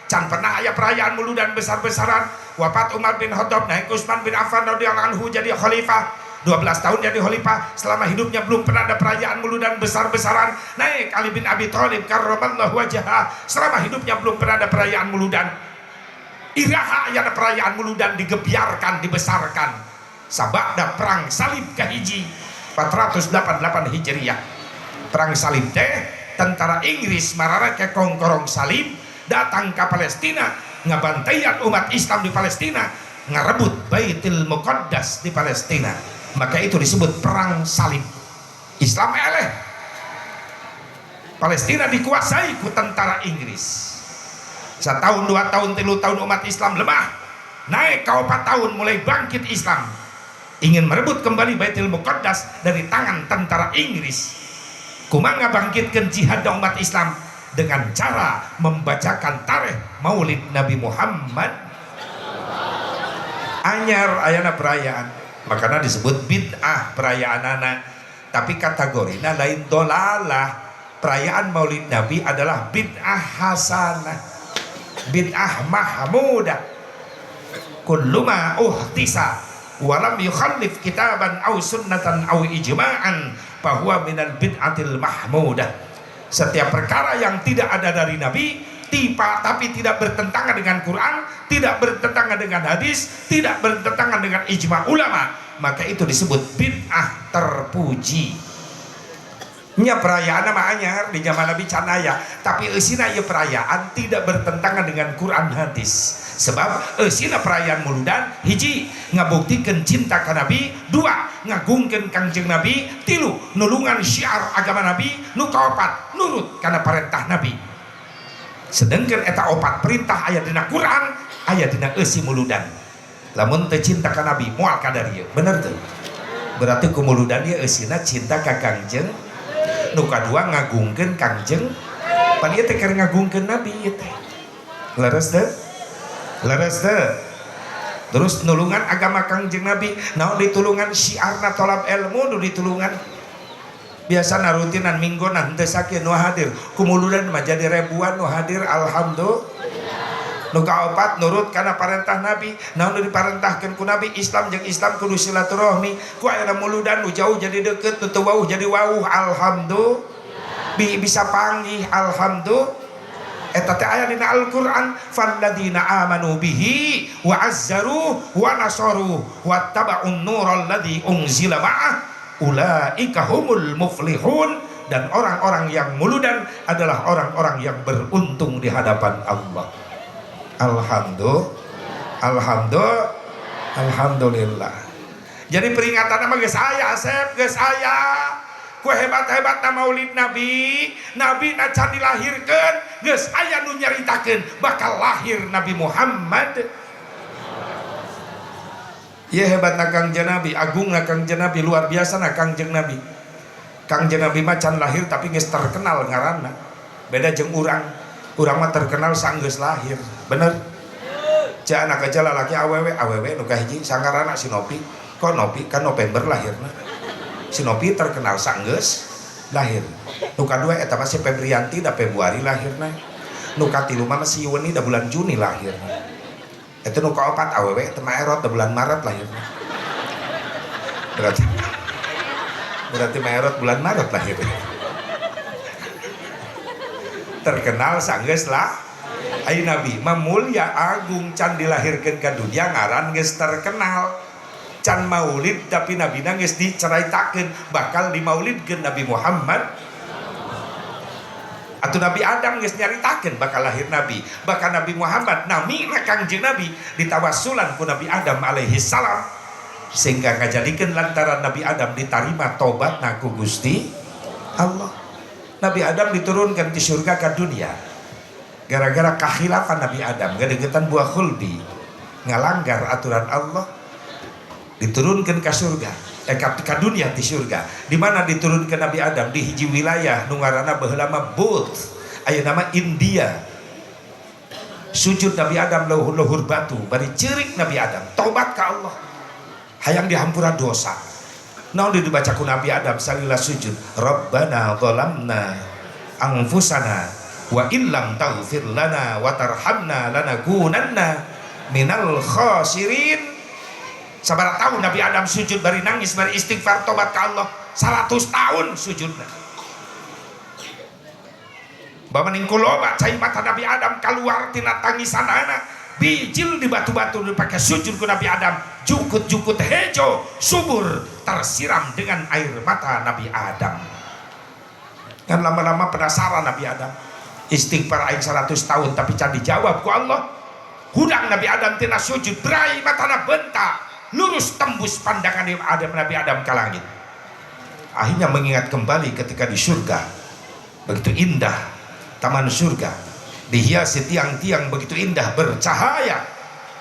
Can pernah aya perayaan muludan besar-besaran. Wafat Umar bin Khattab naik Utsman bin Affan radhiyallahu anhu jadi khalifah. 12 tahun jadi khalifah. Selama hidupnya belum pernah ada perayaan muludan besar-besaran. Naik Ali bin Abi Thalib karramallahu wajhah. Selama hidupnya belum pernah ada perayaan muludan. Iraha aya perayaan muludan digebiarkan, dibesarkan. Sabada perang salib kahiji 488 Hijriah. Perang salib teh tentara Inggris mararake kongkorong salib datang ke Palestina ngabantaian umat Islam di Palestina, ngarebut Baitul Muqaddas di Palestina. Maka itu disebut perang salib. Islam eleh. Palestina dikuasai ku tentara Inggris. 1 tahun, 2 tahun, 3 tahun umat Islam lemah. Naik ke 4 tahun mulai bangkit Islam. Ingin merebut kembali Baitul Muqaddas dari tangan tentara Inggris. Kumaha bangkitkan jihad umat Islam dengan cara membacakan tarikh Maulid Nabi Muhammad. Anyar ayana perayaan. Makanya disebut bid'ah perayaan anak. Tapi kategorinya lain dolalah. Perayaan Maulid Nabi adalah bid'ah hasanah, bid'ah mahmudah. Kullu ma uhtisa walam yukhallif kitaban aw sunnatan aw ijma'an fahuwa minal bid'atil mahmudah. Setiap perkara yang tidak ada dari Nabi tapi tidak bertentangan dengan Quran, tidak bertentangan dengan hadis, tidak bertentangan dengan ijma ulama, maka itu disebut bid'ah terpuji. Nya perayaan nama anyar di zaman Nabi can aya, tapi eusina ieu perayaan tidak bertentangan dengan Quran hadis. Sebab eusina perayaan muludan hiji ngabuktikeun cinta ka Nabi, 2 ngagungkeun Kangjeng Nabi, 3 nulungan syiar agama Nabi, nu kaopat nurut kana parentah Nabi. Sedengkeun eta 4 perintah aya dina Quran, aya dina eusi muludan. Lamun teu cinta ka Nabi moal kadar ieu, bener teu? Berarti ku muludan ieu eusina cinta ka Kangjeng. Nu kadua ngagungkeun Kangjeng, pan ieu teh keur ngagungkeun Nabi ieu teh. Leres teu? Leres teu? Terus nulungan agama Kangjeng Nabi, naon ditulungan syiarna tolab ilmu nu ditulungan. Biasa narutinan minggonan teu sakieu nu hadir, kumuludan mah jadi ribuan nu hadir alhamdulillah. Nu kaopat nurut kana parentah Nabi, naon nu diparentahkeun ku Nabi, Islam jeung Islam kudu silaturahmi. Ku aya muludan nu jauh jadi deukeut, nu teu wauh jadi wauh alhamdulillah. Bisa panggih alhamdulillah. Eta teh aya dina Al-Qur'an, falladzina amanu bihi wa azzaru wa nasaru wattaba'un nural ladzi unzila ma'ah ulaika humul muflihun. Dan orang-orang yang muludan adalah orang-orang yang beruntung di hadapan Allah. Alhamdulillah. Alhamdulillah. Jadi peringatan nama geus aya asep, geus aya. Ku hebat-hebatna Maulid Nabi, Nabi na can dilahirkeun, geus aya nu nyaritakeun bakal lahir Nabi Muhammad. Ieu hebatna Kangjeng Nabi, agungna Kangjeng Nabi, luar biasa na Kangjeng Nabi. Kangjeng Nabi mah can lahir tapi geus terkenal ngaranna. Beda jeung urang. Urang mah terkenal saenggeus lahir. Bener? Cak anak aja lalaki awewe nu kahiji sanggarana si Nopi. Kok Nopi kan November lahirna. Si Nopi terkenal sanggeus lahir. Nu kadua eta mah si Febrianti da Februari lahirna. Nu katilu mah si Yuweni da bulan Juni lahirna. Eta nu kaopat awewe teh mah Erot da bulan Maret lahirna. Berarti Maret bulan Maret lahirna. Terkenal sanggeus lah. Ai Nabi mulia agung can dilahirkeun ka dunia ngaran geus terkenal. Can maulid tapi Nabi geus diceritakeun bakal dimaulidkeun Nabi Muhammad. Atuh Nabi Adam geus nyaritakeun bakal lahir Nabi. Bakal Nabi Muhammad nami Kangjeng Nabi ditawassulan ku Nabi Adam alaihi salam sehingga ngajadikeun lantaran Nabi Adam ditarima tobatna ku Gusti Allah. Nabi Adam diturunkan di surga ke dunia gara-gara kakhilafan Nabi Adam, gadegetan buah khuldi, ngalanggar aturan Allah, diturunkan ke surga, ke dunia di surga. Di mana diturunkan Nabi Adam di hiji wilayah nu ngaranna baheula mah Bud, aya nama India. Sujud Nabi Adam luhur batu, bari ceurik Nabi Adam, tobat ka Allah, hayang dihampura dosa. Naon dibaca ku Nabi Adam salila sujud, Rabbana zalamna anfusana wa illam taghfir lana wa tarhamna lanakunanna minal khasirin. Sabaraha tahun Nabi Adam sujud bari nangis bari istighfar tobat ka Allah 100 tahun sujudna. Bamaning kuloba cai mata Nabi Adam keluar tina tangisanana bijil di batu-batu dipake sujud ku Nabi Adam, jukut-jukut hejo subur tersiram dengan air mata Nabi Adam. Kan lama-lama penasaran Nabi Adam, istighfar aing 100 tahun tapi can dijawab ku Allah. Hudang Nabi Adam tina sujud berai matana bentak lurus tembus pandangan Nabi Adam ke langit. Akhirnya mengingat kembali ketika di surga, begitu indah taman surga, dihiasi tiang-tiang begitu indah bercahaya.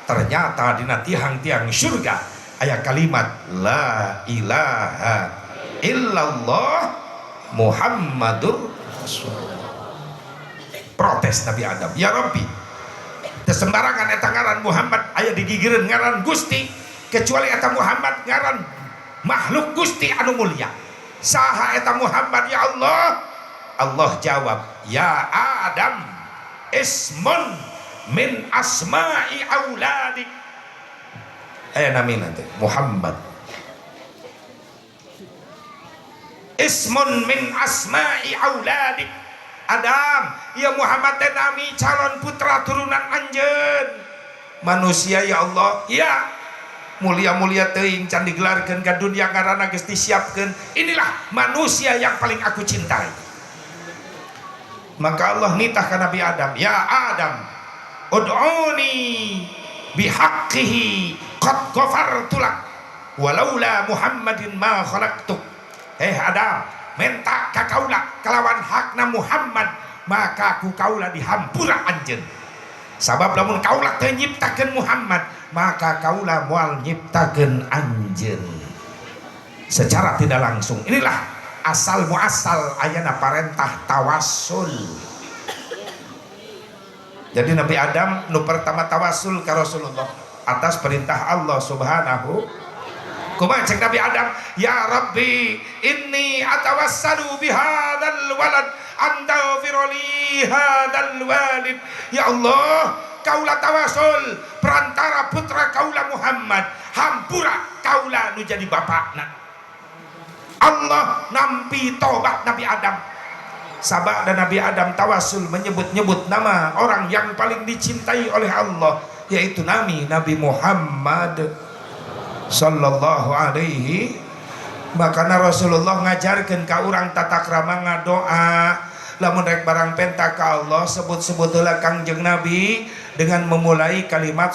Ternyata di tiang-tiang surga ayat kalimat la ilaha illallah Muhammadur Rasulullah. Protes Nabi Adam, ya Rabbi sembarangan eta ngaran Muhammad aya digigireun ngaran Gusti, kecuali eta Muhammad ngaran makhluk Gusti anu mulia. Saha eta Muhammad ya Allah? Allah jawab, ya Adam ismun min asma'i auladik. Aya namina teh Muhammad, ismun min asma'i auladik. Adam, ya Muhammad teh nami calon putra turunan anjeun. Manusia ya Allah, ya mulia-mulia teuing can digelarkeun ka dunia ngaranna geus disiapkeun. Inilah manusia yang paling aku cintai. Maka Allah nitah ka Nabi Adam, ya Adam, ud'uni bihaqqihi qad ghafartu lak walaula Muhammadin ma khalaqtuk. Adam, menta ka kaula kalawan hakna Muhammad maka ku kaula dihampura anjeun. Sabab lamun kaula teu nyiptakeun Muhammad maka kaula moal nyiptakeun anjeun. Secara tidak langsung inilah asal muasal ayana parentah tawassul. Jadi Nabi Adam nu pertama tawassul ka Rasulullah atas perintah Allah Subhanahu. Kumaha cek Nabi Adam, ya Rabbi inni atawassalu bihadzal walad anta firoli hadzal walid. Ya Allah, kaula tawasul perantara putra kaula Muhammad, hampura kaula nu jadi bapakna. Allah nampi tobat Nabi Adam. Sabak dan Nabi Adam tawasul menyebut-nyebut nama orang yang paling dicintai oleh Allah, yaitu Nabi Muhammad sallallahu alaihi. Makana Rasulullah ngajarkeun ka urang tata krama ngadoa lamun rek barang penta ka Allah sebut-sebut heula Kangjeng Nabi dengan memulai kalimat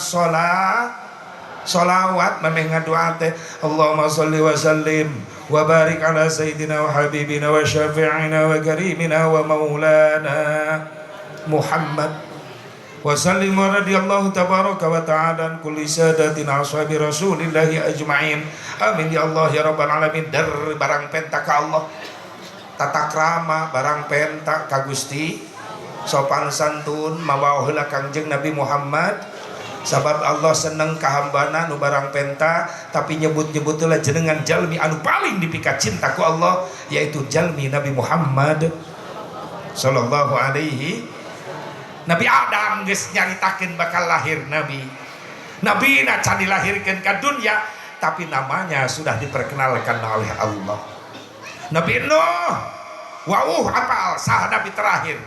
sholawat mameh ngadoa teh Allahumma sholli wa sallim wa barik ala sayyidina wa habibina wa syafi'ina wa karimina wa maulana Muhammad wa sallim wa radiyallahu tabaraka wa ta'ala kulli sadatina ashabi rasulillahi ajma'in. Amin ya Allah ya rabbal alamin. Dar barang penta ka Allah, tata krama barang penta ka Gusti, sopan santun mawa heula Kangjeng Nabi Muhammad Sabab Allah seneng kahambana nu barang penta, tapi nyebut-nyebut lah jenengan jalmi anu paling dipikat cinta ku Allah, yaitu jalmi Nabi Muhammad sallallahu alaihi. Nabi Adam geus nyaritakeun bakal lahir nabi na can dilahirkeun ka dunya, tapi namanya sudah diperkenalkan oleh Allah. Nabi Nuh, apal sah nabi terakhir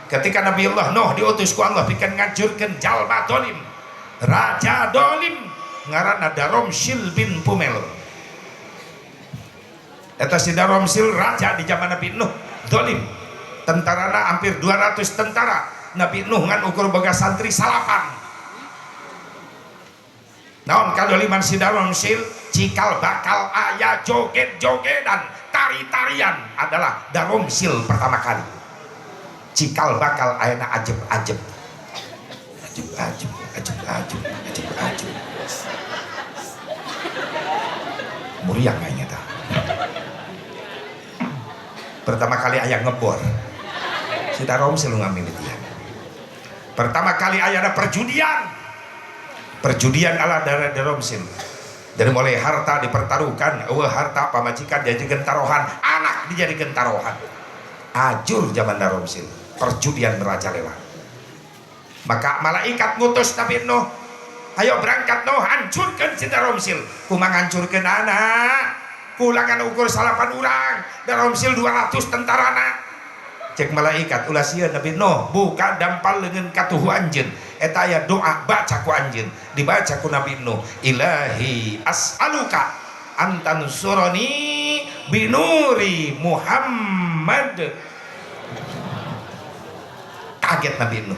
ketika Nabi Allah Nuh diutus ku Allah bikin ngancurkeun jalma dolim, raja dolim ngaranna Daromsil bin Pumel. Eta si Daromsil raja di zaman Nabi Nuh dolim, tentarana hampir 200 tentara. Nabi Nuh ngan ukur boga santri salapan. Naon kadoliman si Daromsil, cikal bakal aya joget-jogedan, tari-tarian adalah Daromsil pertama kali. Cikal bakal ayana ajeb-ajeb, ajeb-ajeb. Muriang kayaknya dah. Pertama kali ayah ngebor, si Daromsil ngambil dia. Pertama kali ayana perjudian ala Daromsil. Dari mulai harta dipertaruhkan, harta pamajikan dijadikan taruhan, anak dijadikan taruhan. Ajur zaman Daromsil, perjudian merajalela. Maka malaikat ngutus Nabi Nuh, ayo berangkat Nuh, hancurkan si Daromsil. Kumang hancurkan anak, kulangan ukur salapan orang, Daromsil 200 tentarana. Cek malaikat ulah sieun Nabi Nuh, buka dampal leungeun katuhu anjeun. Eta aya doa baca ku anjeun, dibaca ku Nabi Nuh, ilahi as'aluka antansurani binuri Muhammad. Kaget Nabi Nuh,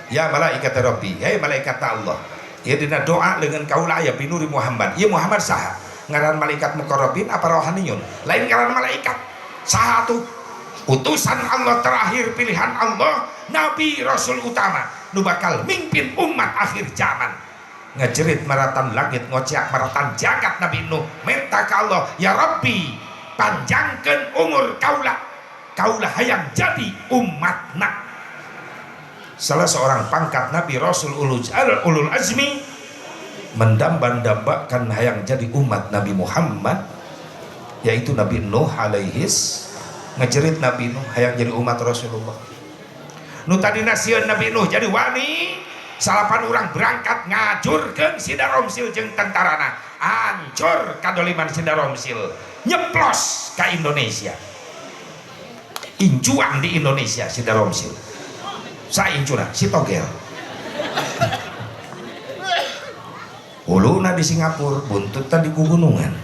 ya malaikat Rabbi, hei malaikat Allah, ya dina doa leungeun kaula aya binuri Muhammad. Ieu Muhammad saha? Ngaran malaikat muqarrabin apa rohaniyun? Lain ngaran malaikat. Saha tuh? Utusan Allah terakhir, pilihan Allah, Nabi Rasul utama nu bakal mimpin umat akhir zaman. Ngejerit maratan langit, ngociak maratan jagat. Nabi Nuh minta ke Allah, ya Rabbi panjangkeun umur kaula hayang jadi umatna. Salah seorang pangkat Nabi Rasul ulul azmi mendambakan hayang jadi umat Nabi Muhammad, yaitu Nabi Nuh alaihis. Ngejerit Nabi Nuh hayang jadi umat Rasulullah. Nu tadi nasieun Nabi Nuh jadi wani, salapan orang berangkat ngajurkeun si Daromsil jeung tentarana. Hancur kadoliman si Daromsil, nyeplos ke Indonesia. Incuan di Indonesia si Daromsil. Saincuran si togel. Uluna di Singapura, buntutna di gugunungan.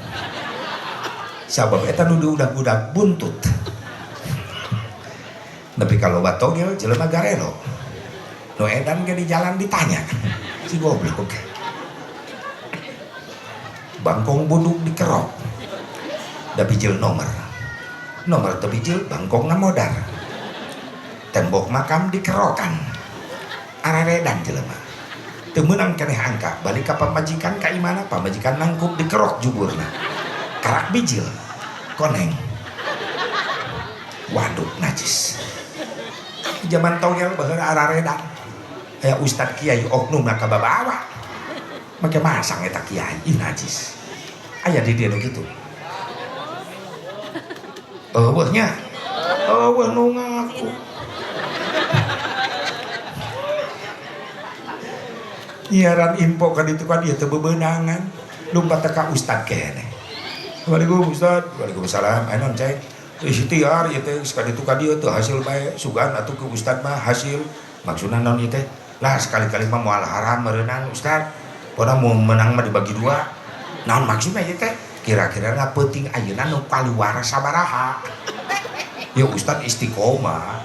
Sabab eta nu udah budak buntut. Tapi kalau batogel jelema garelo. No edan ke di jalan ditanya. Si goblok. Bangkong buduk dikerok. Da bijil nomor teu bijil bangkongna modar. Tembok makam dikerokan. Araredan jelema. Teu meunang keneh angka, balik ka pamajikan ka imana, pamajikan nangkup dikerok juburna. Karak bijil koneng. Waduh najis. Zaman togel baheula araredan aya ustad kiai oknum na kababawa make masang eta kiai najis aya di dieu kitu. Eueuhnya eueuh nu ngaku nyiaran info ka ditu ka dieu teu bebeunangan lumpat teh ka ustad keneh. Assalamualaikum Ustad. Waalaikumsalam. Ayeuna cek ikhtiar ieu teh sakaditu ka dieu teu hasil bae sugan atuh ke ustad mah hasil maksudna naon ieu teh lah sekali-kali mah moal haram meureunang ustad pona mau menang mah dibagi dua naon maksudna ieu teh kira-kira peuting ayeuna nu kaluar sabaraha ya ustad istiqomah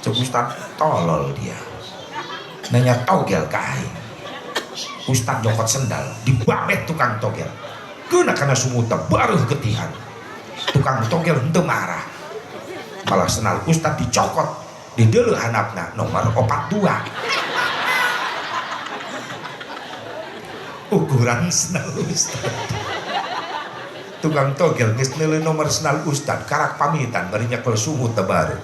cek ustad tolol dia nanya togel ka aing ustad jokot sendal dibabet tukang togel keuna kana sumuta baruh getihan. Tukang togel henteu marah, malah senal ustad dicokot di deuleu handapna nomor 42. Ukuran senal ustad. Tukang togel geus neuleuh nomor senal ustad, karak pamitan bari nyekel sumut teh baru.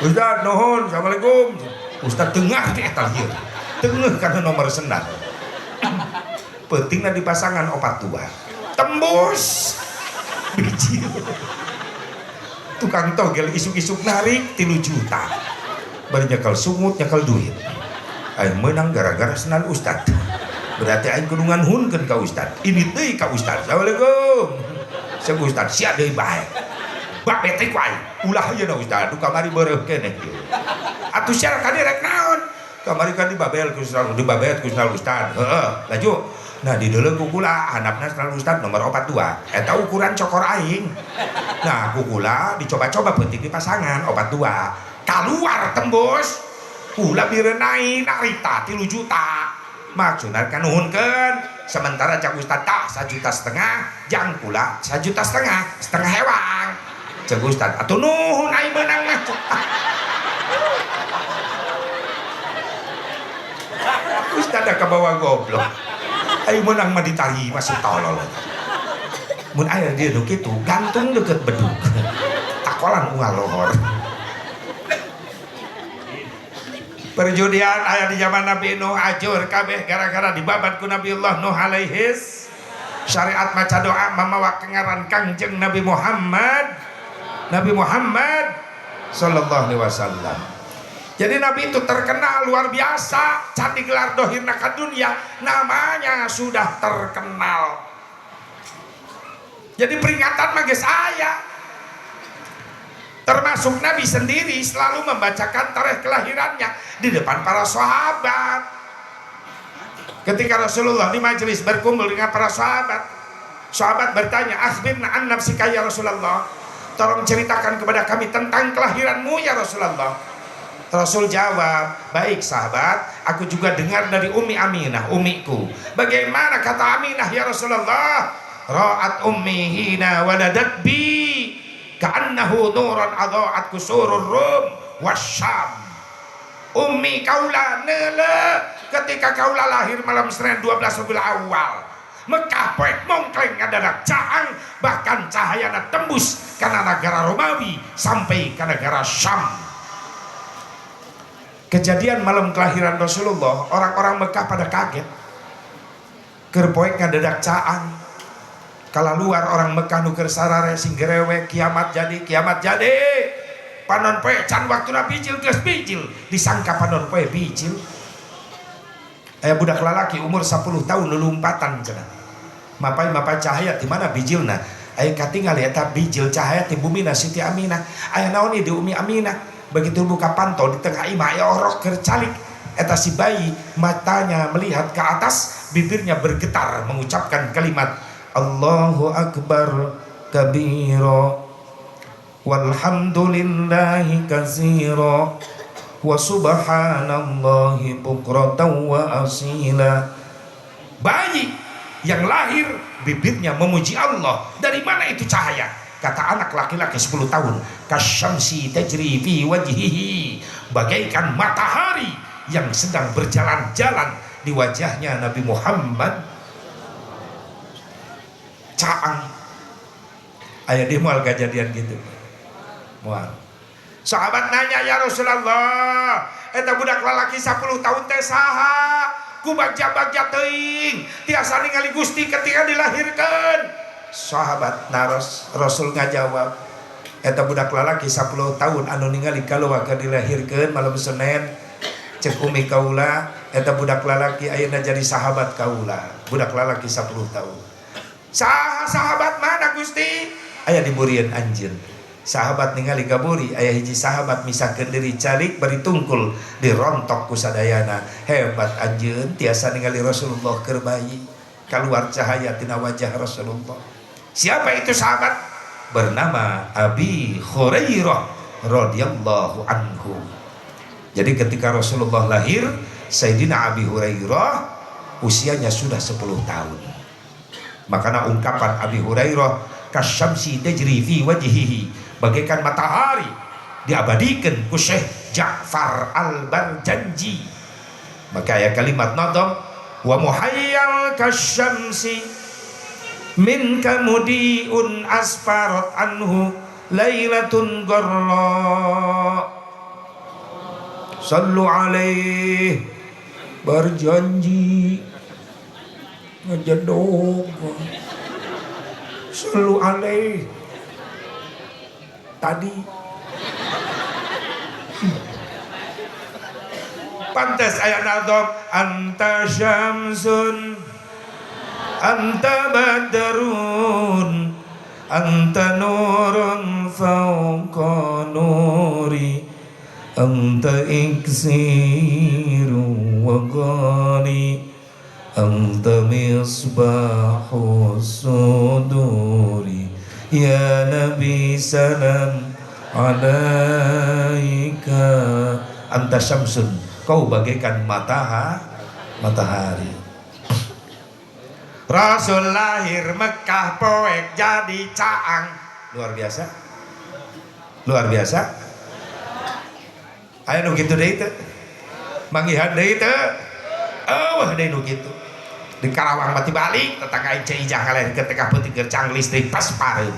Ustad nuhun, assalamualaikum. Ustad teu ngarti eta lieur. tengah karena nomor senat pentingnya di pasangan 42 tembus biji tukang togel isuk-isuk narik 3 juta baru nyakal sungut nyakal duit ayo menang gara-gara senal ustad berarti ayo kudungan hunkeun ka ustad ini teh ka ustad assalamualaikum sang ustad sia deui bae bak bete ku aing ulah ayeuna ustad du kamari beureuh keneh atuh sia ka direk naon kamari kan dibabel ku ustad dibabet ku ustad heeh laju nah di dulu kukula handapna senal ustad nomor 42 eta ukuran cokor aing nah kukula dicoba-coba penting di pasangan 42 keluar tembus kula birenai narita 3 juta maksudna kan nuhunkeun sementara cak ustad tak 1,5 juta jang kula 1,5 juta setengah hewang cak ustad atuh nuhun aing meunang mah ustad da kabawa goblok aing meunang mah ditari masih tolol mun aya dia nu kitu gantung deket bedug takolan unggal lohor perjudian aya di zaman Nabi Nuh ajur kabeh gara-gara dibabat ku Nabiullah Nuh alaihis syariat maca doa mamawa kengaran Kangjeng Nabi Muhammad sallallahu alaihi wasallam. Jadi Nabi itu terkenal luar biasa, candi gelar dohirna ka dunia namanya sudah terkenal. Jadi peringatan mah geus aya. Termasuk Nabi sendiri selalu membacakan tarikh kelahirannya di depan para sahabat. Ketika Rasulullah di majelis berkumpul dengan para sahabat, sahabat bertanya, "Akhbirna an nafsika ya Rasulullah." Tolong ceritakan kepada kami tentang kelahiranmu ya Rasulullah. Rasul jawab, "Baik sahabat, aku juga dengar dari Ummi Aminah, ummiku." "Bagaimana kata Aminah ya Rasulullah?" "Ra'at ummi hina waladat bi ka'annahu nuran adha'at kusurur Rum wasyam." Ummi kaula neule ketika kaula lahir malam Senin 12 Rabiul Awal. Mekah poek mongkleng ngadadak caang, bahkan cahayana tembus karena negara Romawi sampai ke negara Syam. Kejadian malam kelahiran Rasulullah, orang-orang Mekah pada kaget. Keur poek ngadadak caang. Kala luar orang Mekah nu keur sarare sing gerewe kiamat jadi. Panon poe can waktuna bijil geus bijil, disangka panon poe bijil. Aya budak lalaki umur 10 tahun lulumpatan cenah. Mapai cahaya di mana bijilna? Aya katingal eta bijil cahaya ti bumina Siti Aminah. Aya naon di Ummi Aminah? Begitu buka pantau di tengah imah aya orok keur calik. Eta si bayi matanya melihat ke atas, bibirnya bergetar mengucapkan kalimat Allahu Akbar kabira walhamdulillahi katsira wa subhanallahi bukratan wa asila. Bayi yang lahir bibirnya memuji Allah. Dari mana itu cahaya? Kata anak laki-laki 10 tahun, kasyamsi tajri fi wajhihi, bagaikan matahari yang sedang berjalan-jalan di wajahnya Nabi Muhammad. Caang aya di moal kejadian gitu moal. Sahabat nanya, "Ya Rasulullah, eta budak lalaki 10 tahun teh saha? Ku bagja-bagja teuing tiasa ningali Gusti ketika dilahirkan." Sahabat naros Rasul ngajawab, "Eta budak lalaki 10 tahun anu ningali kaluarga dilahirkan malam Senin, cek umi kaula, eta budak lalaki ayeuna jadi sahabat kaula." Budak lalaki 10 tahun. Sahabat mana Gusti? Aya di burian anjeun. Sahabat ningali gaburi, aya hiji sahabat misahkeun diri calik bari tungkul dirontok ku sadayana. Hebat anjeun tiasa ningali Rasulullah keur bayi, keluar cahaya tina wajah Rasulullah. Siapa itu sahabat? Bernama Abi Hurairah radhiyallahu anhu. Jadi ketika Rasulullah lahir, Sayyidina Abi Hurairah usianya sudah 10 tahun. Makanya ungkapan Abi Hurairah kasyamsi tajri fi wajhihi, bagaikan matahari diabadikan ku Syekh Ja'far Al-Barjanji. Maka ya kalimat nadam wa muhayyal kasyamsi min kamudiun asfarat anhu lailatun gharra sallu alaihi berjanji ngejedok selalu aneh tadi pantas ayat nadom anta syamsun anta badrun anta nurun fauqa nuri anta iksiru wa ghani anta misbahu suduri ya nabi salam alaika anta syamsun kau bagaikan matahari. Rasul lahir Mekah poek jadi caang. Luar biasa ayo nu kitu deui teh manggihan deui teh eueuh deui nu kitu di Karawang mati balik tetangga Ica Ijah kalian ketika peuting gercang listrik pas pareum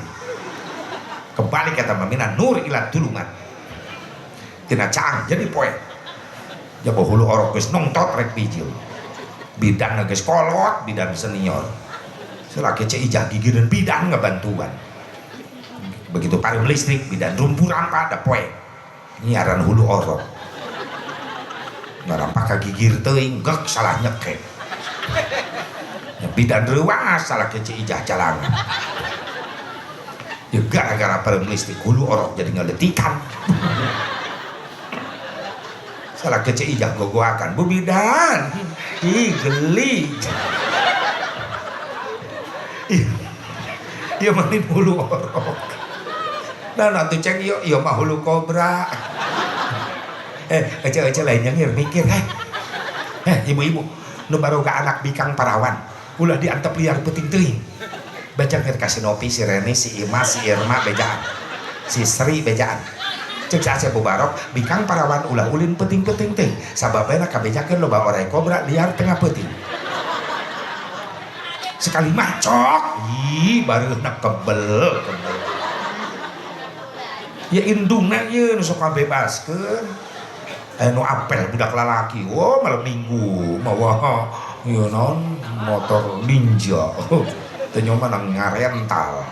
kembali kata mamina nur ila tuluman tina caang jadi poek jabo hulu orok geus nongtot rek bijil bidan geus kolot bidan senior selaki Ica Ijah gigireun bidan ngabantuan begitu pareum listrik bidan rumpuran pada poek nyiaran hulu orok ngarampak kagigir teuing gek salah nyekek bidan reuas salah Ica Ijah calangan ya gara-gara pareum listrik hulu orok jadi ngeletikan salah Ica Ijah gogoakan bu bidan ih geli iya manin hulu orok nah nanti ceng iyo mah hulu kobra ece lainnya ngir mikir ibu-ibu nu baroga anak bikang parawan ulah diantep liar peuting teuing baca keur kasih nopi si Reni si Ima si Irma bejaan si Sri bejaan cek sace bubarok bikang parawan ulah ulin peuting-peuting teh sababna kabejakeun loba orai kobra liar tengah peuting sekali macok ih bareuna kebel ya indungna ieu nu sok kabebaskeun nu apel budak lalaki malam minggu mawa ieu naon motor ninja teu nyoba nang ngarental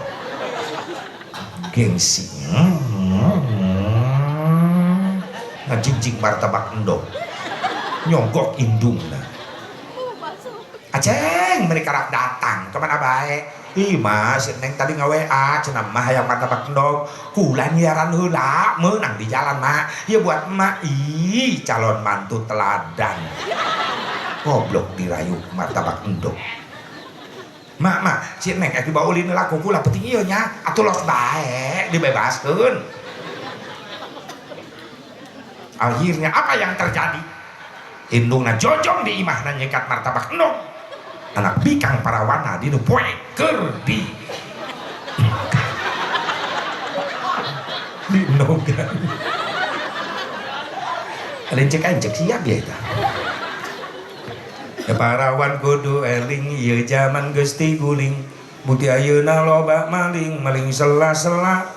gengsi ngajingjing martabak endog nyogok indungna aceng mereka rak datang kemana baik ih mas neng tadi nge-WA cenah mah hayang martabak endog kula nyiaran heula meunang di jalan mak ya buat emak ih calon mantu teladan goblok dirayu martabak endog mak si neng dibawa ulin laku kula penting ieu nya atuh los bae dibebaskeun akhirnya apa yang terjadi indungna jojong di imahna nyekat martabak endog anak bikang parawana dinu poe keur di nogan kalian cek siap ya itu ya parawan kudu eling ieu zaman geus ti guling bukti ayeuna loba maling sela-sela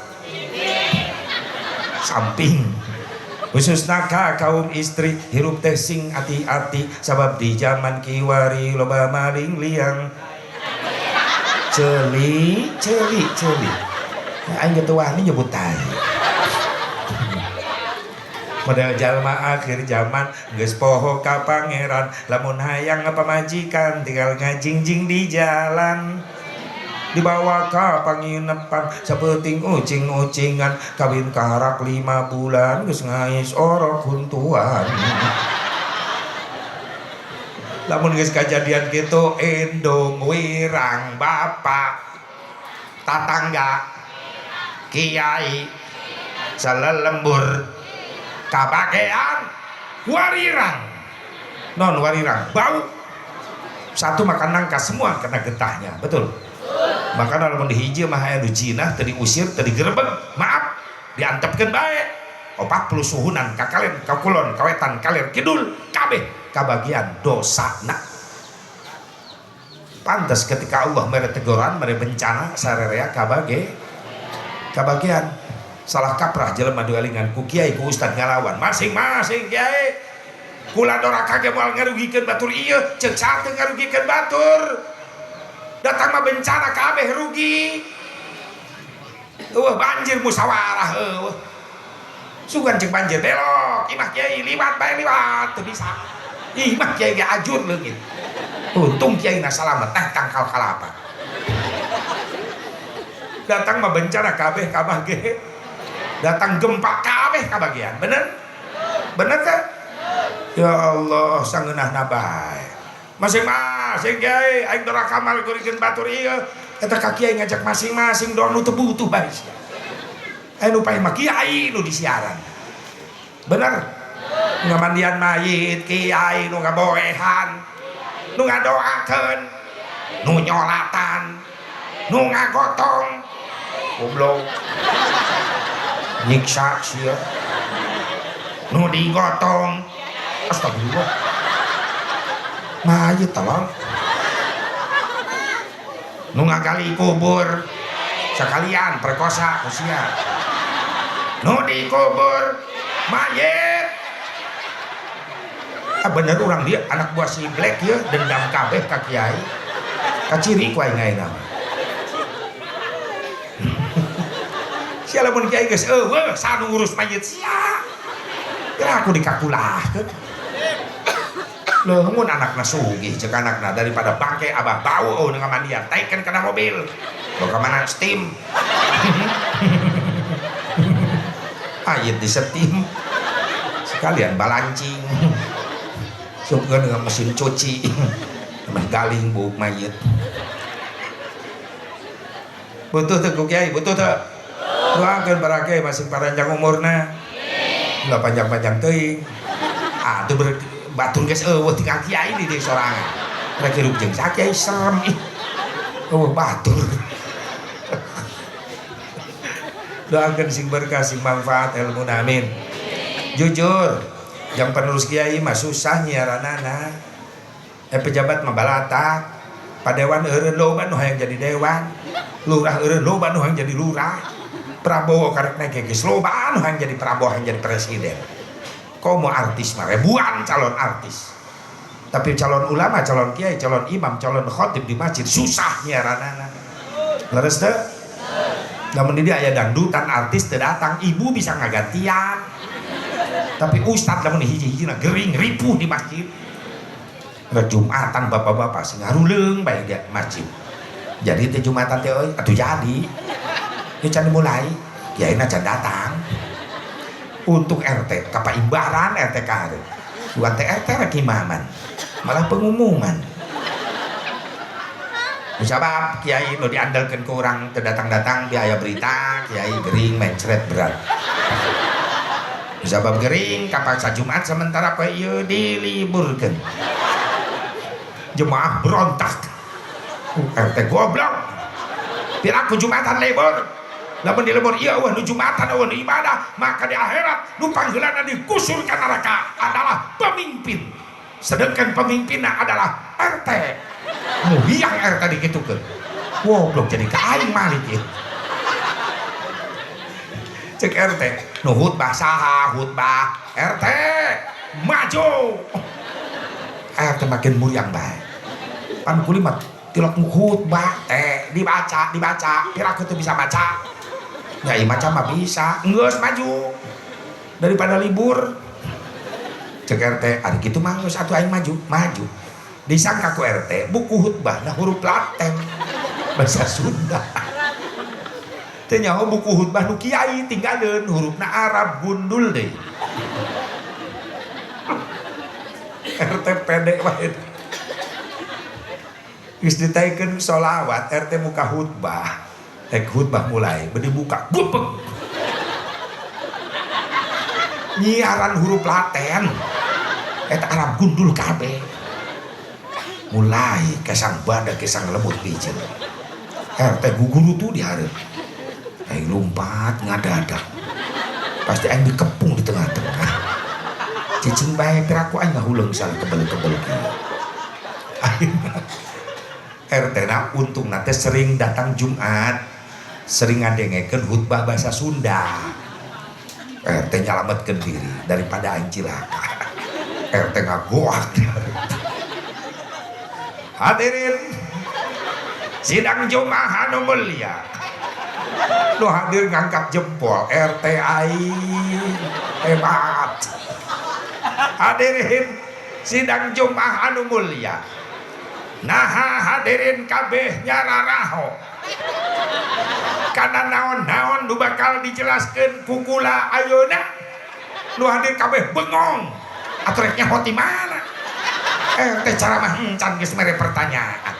samping khususna ka kaum istri hirup teh sing hati-hati sabab di zaman kiwari loba maling liang celi aing getuah ni nyebut tai model jalma akhir zaman geus poho ka pangeran lamun hayang ngapamajikan tinggal ngajingjing di jalan dibawa ka panginepan sapeting ucing-ucingan kawin karak 5 bulan geus ngais orok huntuan lamun geus kajadian kitu endong wirang bapak tatangga kiai salelembur kabagean warirang non warirang bau satu makan nangka semua kena getahnya betul maka lamun dihiji mah aya nu jinah teu diusir teu digerebeg maaf diantepkeun bae 40 suhunan ka kalen ka kulon ka wetan kaler kidul kabeh kabagian dosana pantes ketika Allah mere teguran mere bencana sarerea kabagian salah kaprah jelema dielingan ku kiai ku ustad ngalawan masing-masing kiai kula doraka ge moal ngarugikeun batur ieu ceuk sate ngarugikeun batur datang mah bencana kabeh rugi banjir musyawarah sugan cek banjir belok imah kiai liwat bae liwat teu bisa imah kiai ge ajur leungit untung kiai na salamet tangkal kalapa datang mah bencana kabeh kabah ge datang gempa kabeh kabagian bener kan ya Allah sangeunahna bae masing-masing kiai aing dora kamal gurikeun batur ieu eta ka kiai ngajak masing-masing doang nu teu butuh bae aya nu paeh mah kiai nu disiaran bener nu ngamandian mayit kiai nu ngaboehan nu ngadoakeun nu nyolatan nu ngagotong goblok nyiksa sia nu digotong astagfirullah mayit tolong nu ngagali kubur sekalian perkosa usia nu dikubur mayit bener orang dia anak buah si Black ya dendam kabeh ka kiai kaciri ku aing ayeuna sia lamun kiai geus eueuh sanu ngurus mayit sia kira aku dikakulahkeun leuh mun anakna sugih ceuk anakna daripada bangke abah bau nu ngamandian taikeun kana mobil lo ka mana steam mayit di steam sekalian balancing supkeun dengan mesin cuci mah galing buuk mayit butuh teu ku kiai butuh teu doakeun para kiai masing panjang umurna ulah panjang-panjang teuing atuh batur geus eueuh ti ka kiai di deui sorangan rek hirup jeung sakiai serem ih eueuh batur doakeun sing berkah sing manfaat ilmu amin jujur yang penerus kiai mah susah nyiaranana pejabat mah balatak padewan eureun loba nu hayang jadi dewan lurah eureun loba nu hayang jadi lurah Prabowo karek naik geus loba nu hayang jadi Prabowo hayang jadi presiden komo artis mah ribuan calon artis tapi calon ulama calon kiai calon imam calon khotib di masjid susah nyiaranana leres teu lamun di dia aya dangdutan artis teu datang ibu bisa ngagantian tapi ustad lamun hiji-hijina gering ripuh di masjid Jumatan bapak-bapak sing ngaruleung bae ge masjid jadi teh Jumatan teh euy atuh jadi ieu can dimulai kiaina can datang untuk RT kapaimbaran RT kahareup bukan teh RT rek imaman malah pengumuman sabab kiai nu diandalkeun ku urang teu datang-datang biaya berita kiai gering mencret berat sabab gering kapan Jumat sementara poe ieu diliburkeun jemaah berontak RT goblok piraku Jumatan libur lamun dilebur ieu eueuh nu Jumatan eueuh nu ibadah maka di akhirat nu panggeulana digusur ka neraka adalah pemimpin sedangkan pemimpinna adalah RT nu hiang RT dikitukeun goblok jadi ka aing malik ieu cek RT nu khutbah saha khutbah RT maju RT makin muriang bae pan kulimat tilok khutbah teh dibaca piraku teu bisa baca nyai macam mah bisa geus maju daripada libur cek RT ari kitu mah geus atuh aing maju disangka ku RT buku khutbahna huruf Latin bahasa Sunda teu nyaho buku khutbah nu kiai tinggalkeun hurufna Arab gundul deui RT pede wae geus ditaikeun sholawat RT muka khutbah khutbah mulai bedi buka gupek nyiaran huruf Latin eta Arab gundul kabeh mulai kesang badak kesang lembut pijeun RT guguru tuh di hareup aing lompat ngadadak pasti aing dikepung di tengah-tengah cicing bae piraku aing ngahuleung sal kebel-kebel kieu RT na untung nate sering datang Jumat sering ngadengekeun khutbah bahasa Sunda RT nyalametkeun diri daripada aing cilaka RT ngagoak. Hadirin sidang Jumat anu mulia, nu hadir ngangkat jempol RT aing hebat. Hadirin sidang Jumat anu mulia, naha hadirin kabeh nyararaho karena naon-naon nu bakal dijelaskan kukula ayeuna, nu hadir kabeh bengong atureknya hoti mana teh cara mah can geus mere pertanyaan.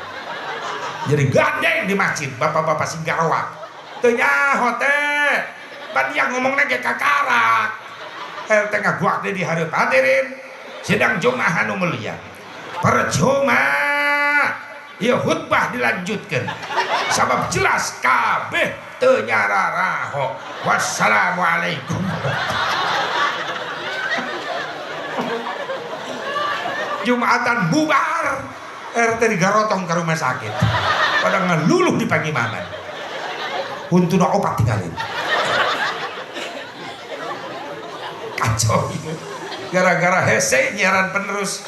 Jadi gandeng di masjid bapak-bapak singgarawak teu nyaho teh ban yang ngomongna ge kakarak teh ngaguak deui di hareup. Hadirin sidang Jumat anu mulia, percuma ieu khutbah dilanjutkeun sabab jelas kabeh teu nyararaho. Wassalamualaikum. Jumatan bubar, RT digarotong ke rumah sakit pada ngeluluh di Pangimangan, untuna opat tinggalin kacau ini gara-gara hese nyiaran penerus.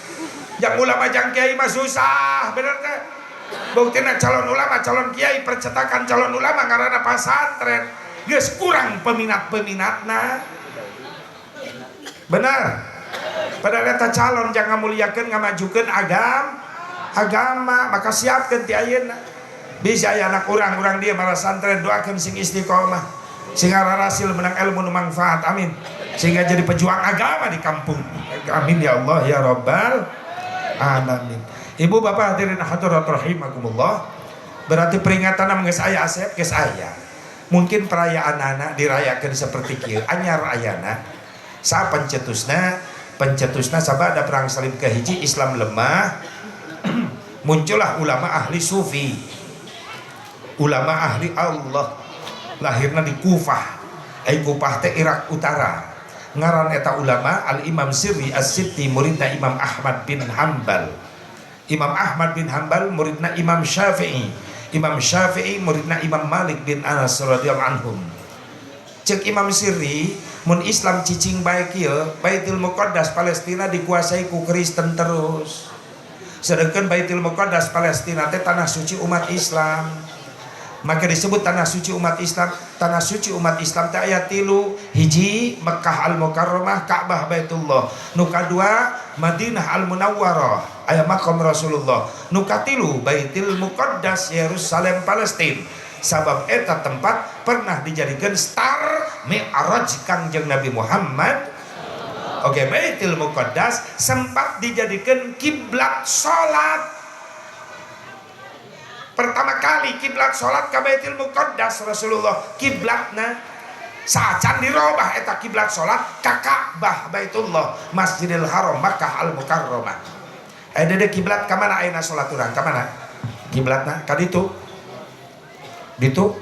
Yang ulama jang kiai mah susah bener teh, buktina calon ulama calon kiai percetakan calon ulama karena pasantren geus kurang peminat-peminatna bener. Padahal eta calon jangan muliakeun ngamajukeun agama, maka siapkeun ti ayeuna. Bisa aya anak urang dia marah santren, doakeun sing istiqomah, sing rasil menang ilmu nu manfaat, amin. Sehingga jadi pejuang agama di kampung. Amin ya Allah ya Rabbal alamin. Ibu bapak hadirin hadirat rahimakumullah. Berarti peringatan geus aya Asep, geus aya. Mungkin perayaan anak dirayakeun seperti kieu, anyar ayana. Sa pencetusna sabada perang salib kahiji Islam lemah. Muncullah ulama ahli sufi, ulama ahli Allah, lahirna di Kufah. Kufah teh Irak Utara. Ngaran eta ulama Al Imam Sirri As-Sitti muridna Imam Ahmad bin Hambal. Imam Ahmad bin Hambal muridna Imam Syafi'i. Imam Syafi'i muridna Imam Malik bin Anas radhiyallahu anhum. Cek Imam Sirri, mun Islam cicing baik ieu, Baitul Muqaddas Palestina dikuasai ku Kristen terus. Sedangkan Baitul Muqaddas Palestina teh tanah suci umat Islam. Maka disebut tanah suci umat Islam. Tanah suci umat Islam teh aya 3, hiji Mekkah Al-Mukarramah Ka'bah Baitullah, nu kadua Madinah Al-Munawwarah aya maqam Rasulullah, nu katilu Baitul Muqaddas Yerusalem Palestina. Sabab eta tempat pernah dijadikan star Mi'raj Kangjeng Nabi Muhammad. Oke, Baitul Muqaddas sempat dijadikan kiblat salat. Pertama kali kiblat salat ka Baitul Muqaddas Rasulullah kiblatna. Sacan dirobah eta kiblat salat ka Ka'bah Baitullah Masjidil Haram Makkah Al-Mukarramah. Dede kiblat ka mana ayeuna salat urang? Ka mana? Kiblatna ka ditu. Ditu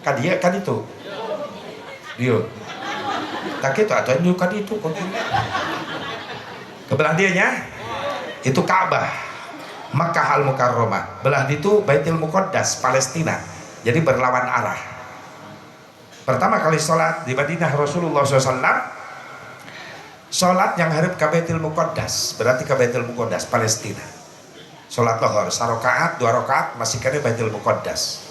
kadia kaditu dieu tak itu atau nyu kaditu kebelah dianya itu Ka'bah Makkah Al-Mukarramah, belah ditu Baitul Muqaddas Palestina. Jadi berlawan arah. Pertama kali sholat di Madinah Rasulullah SAW, sholat yang harap ke Baitul Muqaddas, berarti ke Baitul Muqaddas Palestina. Sholat lohor 1 rakaat 2 rakaat masih kena Baitul Muqaddas.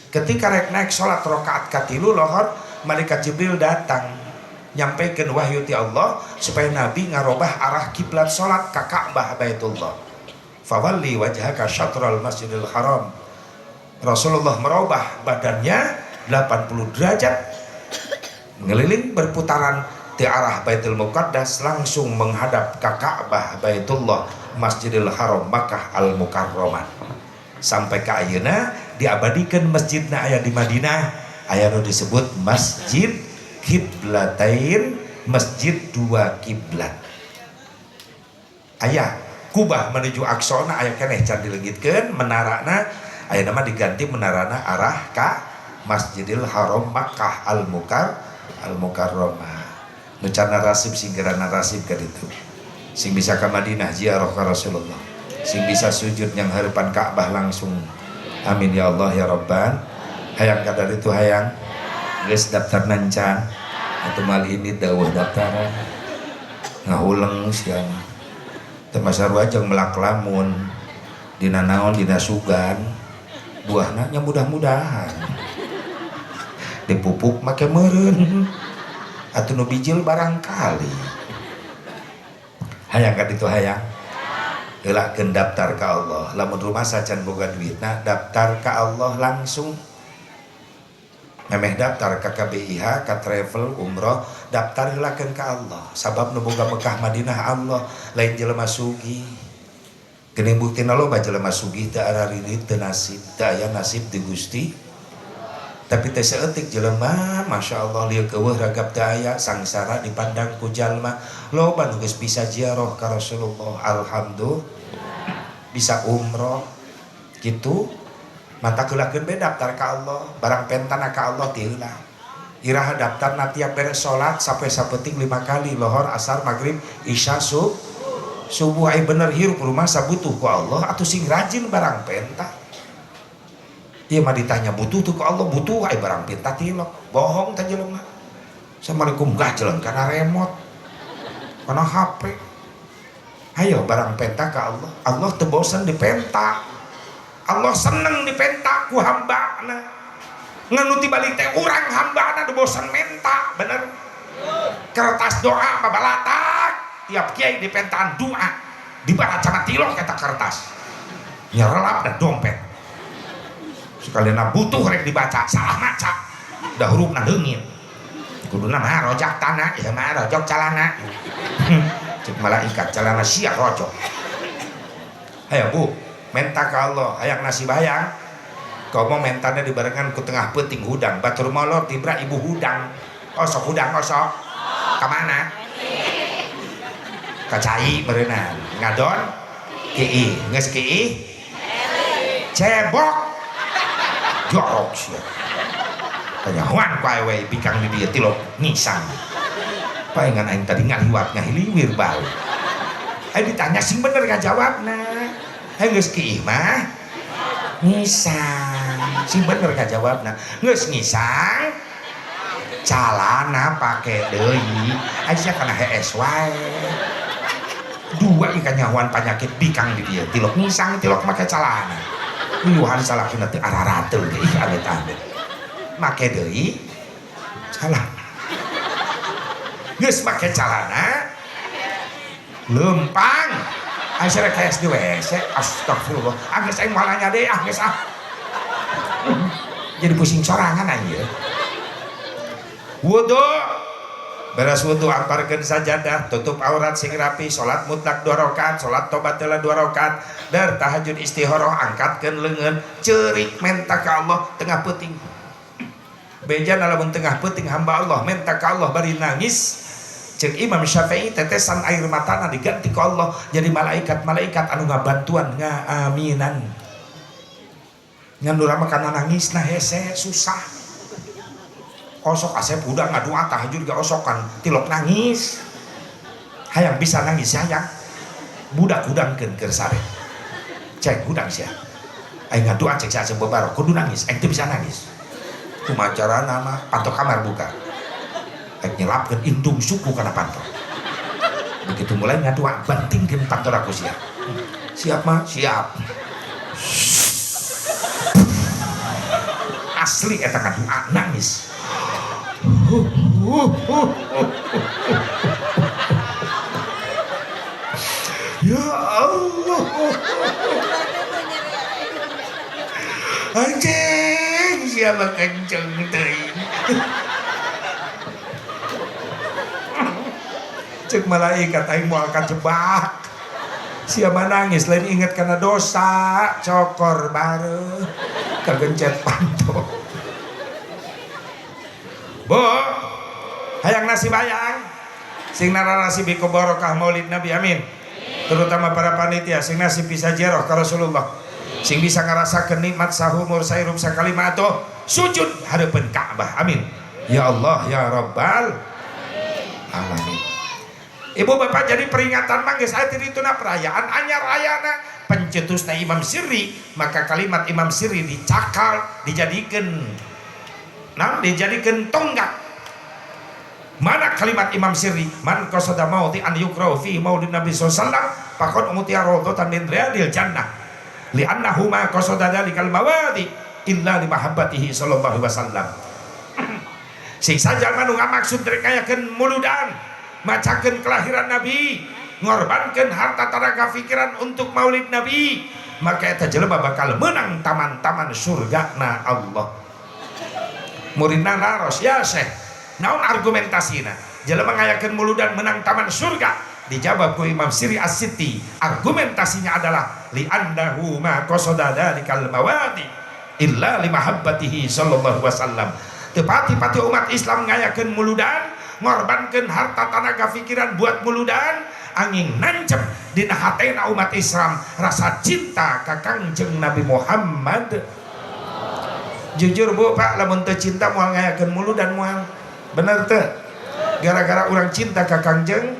Ketika rek naik sholat rakaat katilu lohor, malaikat Jibril datang nyampaikan wahyu ti Allah supaya Nabi ngarobah arah kiblat sholat ke Ka'bah Baitullah. Fawalli wajhaka syatral Masjidil Haram. Rasulullah merubah badannya 80 derajat ngeliling berputaran di arah Baitul Muqaddas langsung menghadap ke Ka'bah Baitullah Masjidil Haram Makkah Al-Mukarramah. Sampai ke ayeuna diabadikan masjidna aya di Madinah, aya nu disebut Masjid Kiblatain, masjid 2 kiblat. Aya Kubah menuju Aksona aya keneh can dileungitkeun, menarana aya nama diganti menarana arah ka Masjidil Haram Makkah Al-Mukarramah. Nu can narasib singgeran narasib ka ditu. Sing bisa ka Madinah ziarah ka Rasulullah. Sing bisa sujud yang harapan Ka'bah langsung. Amin ya Allah ya Rabban. Hayang kadar itu hayang. Geus daftar nancan. Atuh mal ini dawuh daftaran. Ngahuleng siang. termasuk wajeng melak lamun dina naon dina sugan buahna nya mudah-mudahan dipupuk make meureun atuh nu bijil barangkali hayang ka ditu hayang heulakeun daftar ka Allah lamun rumasa can boga duitna daftar ka Allah langsung memeh daftar ka KBIH ka travel umroh daftar heulakeun ka Allah sabab nu boga Mekah Madinah Allah lain jelema sugih geuning buktina loba jelema sugih teu araridit teu nasib teu aya nasib di Gusti tapi teh saeutik jelema Masya Allah lieu keueuh ragap teu aya sangsara dipandang ku jalma loba nu geus bisa ziarah ka Rasulullah alhamdulillah bisa umroh gitu mata keulakeun be daftar ka Allah barang pentana ka Allah ti heula iraha daftar na tiap beres salat sampai sapeting 5 kali lohor asar maghrib isya subuh ai bener hirup rumah sabutuh ku Allah atuh sing rajin barang penta ieu mah ditanya butuh tuh ku Allah butuh ai barang penta tilok bohong teh jelema assalamualaikum gajleun kana remote kana HP ayo barang penta ka Allah Allah teu bosen dipenta Allah seneng dipenta ku hambana nganu tibalik teh urang hambana teu bosen menta bener kertas doa babalatak tiap kiai dipentaan doa dibaca sama tilok eta kertas nyerelap dan dompet sekalian butuh rek dibaca salah maca dah hurufna leungit kuduna mah rojak tanah ya mah rojok calana cek malaikat calana sia rojok ayo bu menta ka Allah hayang nasib hayang kau mau mentana dibarengan ku tengah peuting hudang batur molor tibra ibu hudang osok hudang osok kamana kacai berenang ngadon kii nges kii cebok jorok sia tanya huan ku awewe bikang di dieu tilok ngisang paengan aing tadi ngaliwat ngahiliwir balik aing ditanya sing bener ngajawabna aing geus kii mah ngisang sing bener ngajawabna geus ngisang calana pake deui aing sia kana hees wae dua ikan nyahuan penyakit bikang di dia tilok ngisang tilok make calana uyuhan salakina teu ararateul ge ih amit-amit make deui calana geus make calana lempang aing rek di WC astagfirullah geus aing moal nanya deui geus jadi pusing sorangan aing ye wudu beres wudu amparkeun sajadah tutup aurat sing rapi salat mutlak 2 rakaat salat tobat teula 2 rakaat dar tahajud istikharah angkatkeun leungeun ceurik menta ka Allah tengah peuting beja lamun tengah peuting hamba Allah menta ka Allah bari nangis ceuk Imam Syafi'i tetesan air matana diganti ka Allah jadi malaikat-malaikat anu ngabantuan ngaaminan ngan urang mah kana nangisna hese susah osok asep udah ngadu tahajud gak osokan tilok nangis hayang bisa nangis hayang budak udangkeun keur sare cek udang sia aing ngadu cek sia asep babar kudu nangis aing teu bisa nangis kumaha carana mah pantok kamar buka aing nyelapkeun indung suku kana pantok begitu mulai ngadu bantingkeun pantor aku sia siap mah siap asli eta ngadu nangis ya Allah anjing siapa kenceng teuing cek malaikat aing moal kajebak siapa nangis lain inget karena dosa cokor bareng kagencet pantok bo hayang nasib hayang sing narasib ku barokah maulid Nabi amin terutama para panitia sing nasib bisa ziarah ka Rasulullah sing bisa ngarasakeun nikmat sahumur sahirup sakalima atuh sujud hareupeun Ka'bah amin ya Allah ya Rabbal alamin. Ibu bapak jadi peringatan mah geus aya ti dituna perayaan anyar ayana pencetusna Imam Sirri maka kalimat Imam Sirri dicakal dijadikeun tonggak Mana kalimat Imam Sirri, man qasada mauti an yukrahu fi maulid Nabi sallallahu alaihi wasallam faqad umutiya rawdatan min riyadil jannah li'annahu ma qasada dalikal mawadi illa li mahabbatihi sallallahu alaihi wasallam. Sing saja manu ngamaksud rek ngayakeun muludan, macakeun kelahiran Nabi, ngorbankeun harta tenaga pikiran untuk maulid Nabi, maka eta jelema bakal menang taman-taman surgana Allah. Muridna naros, ya Syekh, naon argumentasina jelema ngayakeun muludan menang taman surga? Dijawab ku Imam Sirri As-Sitti, argumentasinya adalah li annahu ma qasada dalikal mawadi illa li mahabbatihi sallallahu alaihi wasallam. Tepati-pati umat Islam ngayakeun muludan, ngorbankeun harta tenaga pikiran buat muludan, angin nancep dina hatena umat Islam rasa cinta ka Kangjeng Nabi Muhammad. Jujur Bu Pak, lamun teu cinta moal ngayakeun muludan moal bener teu? Gara-gara urang cinta ka Kangjeng,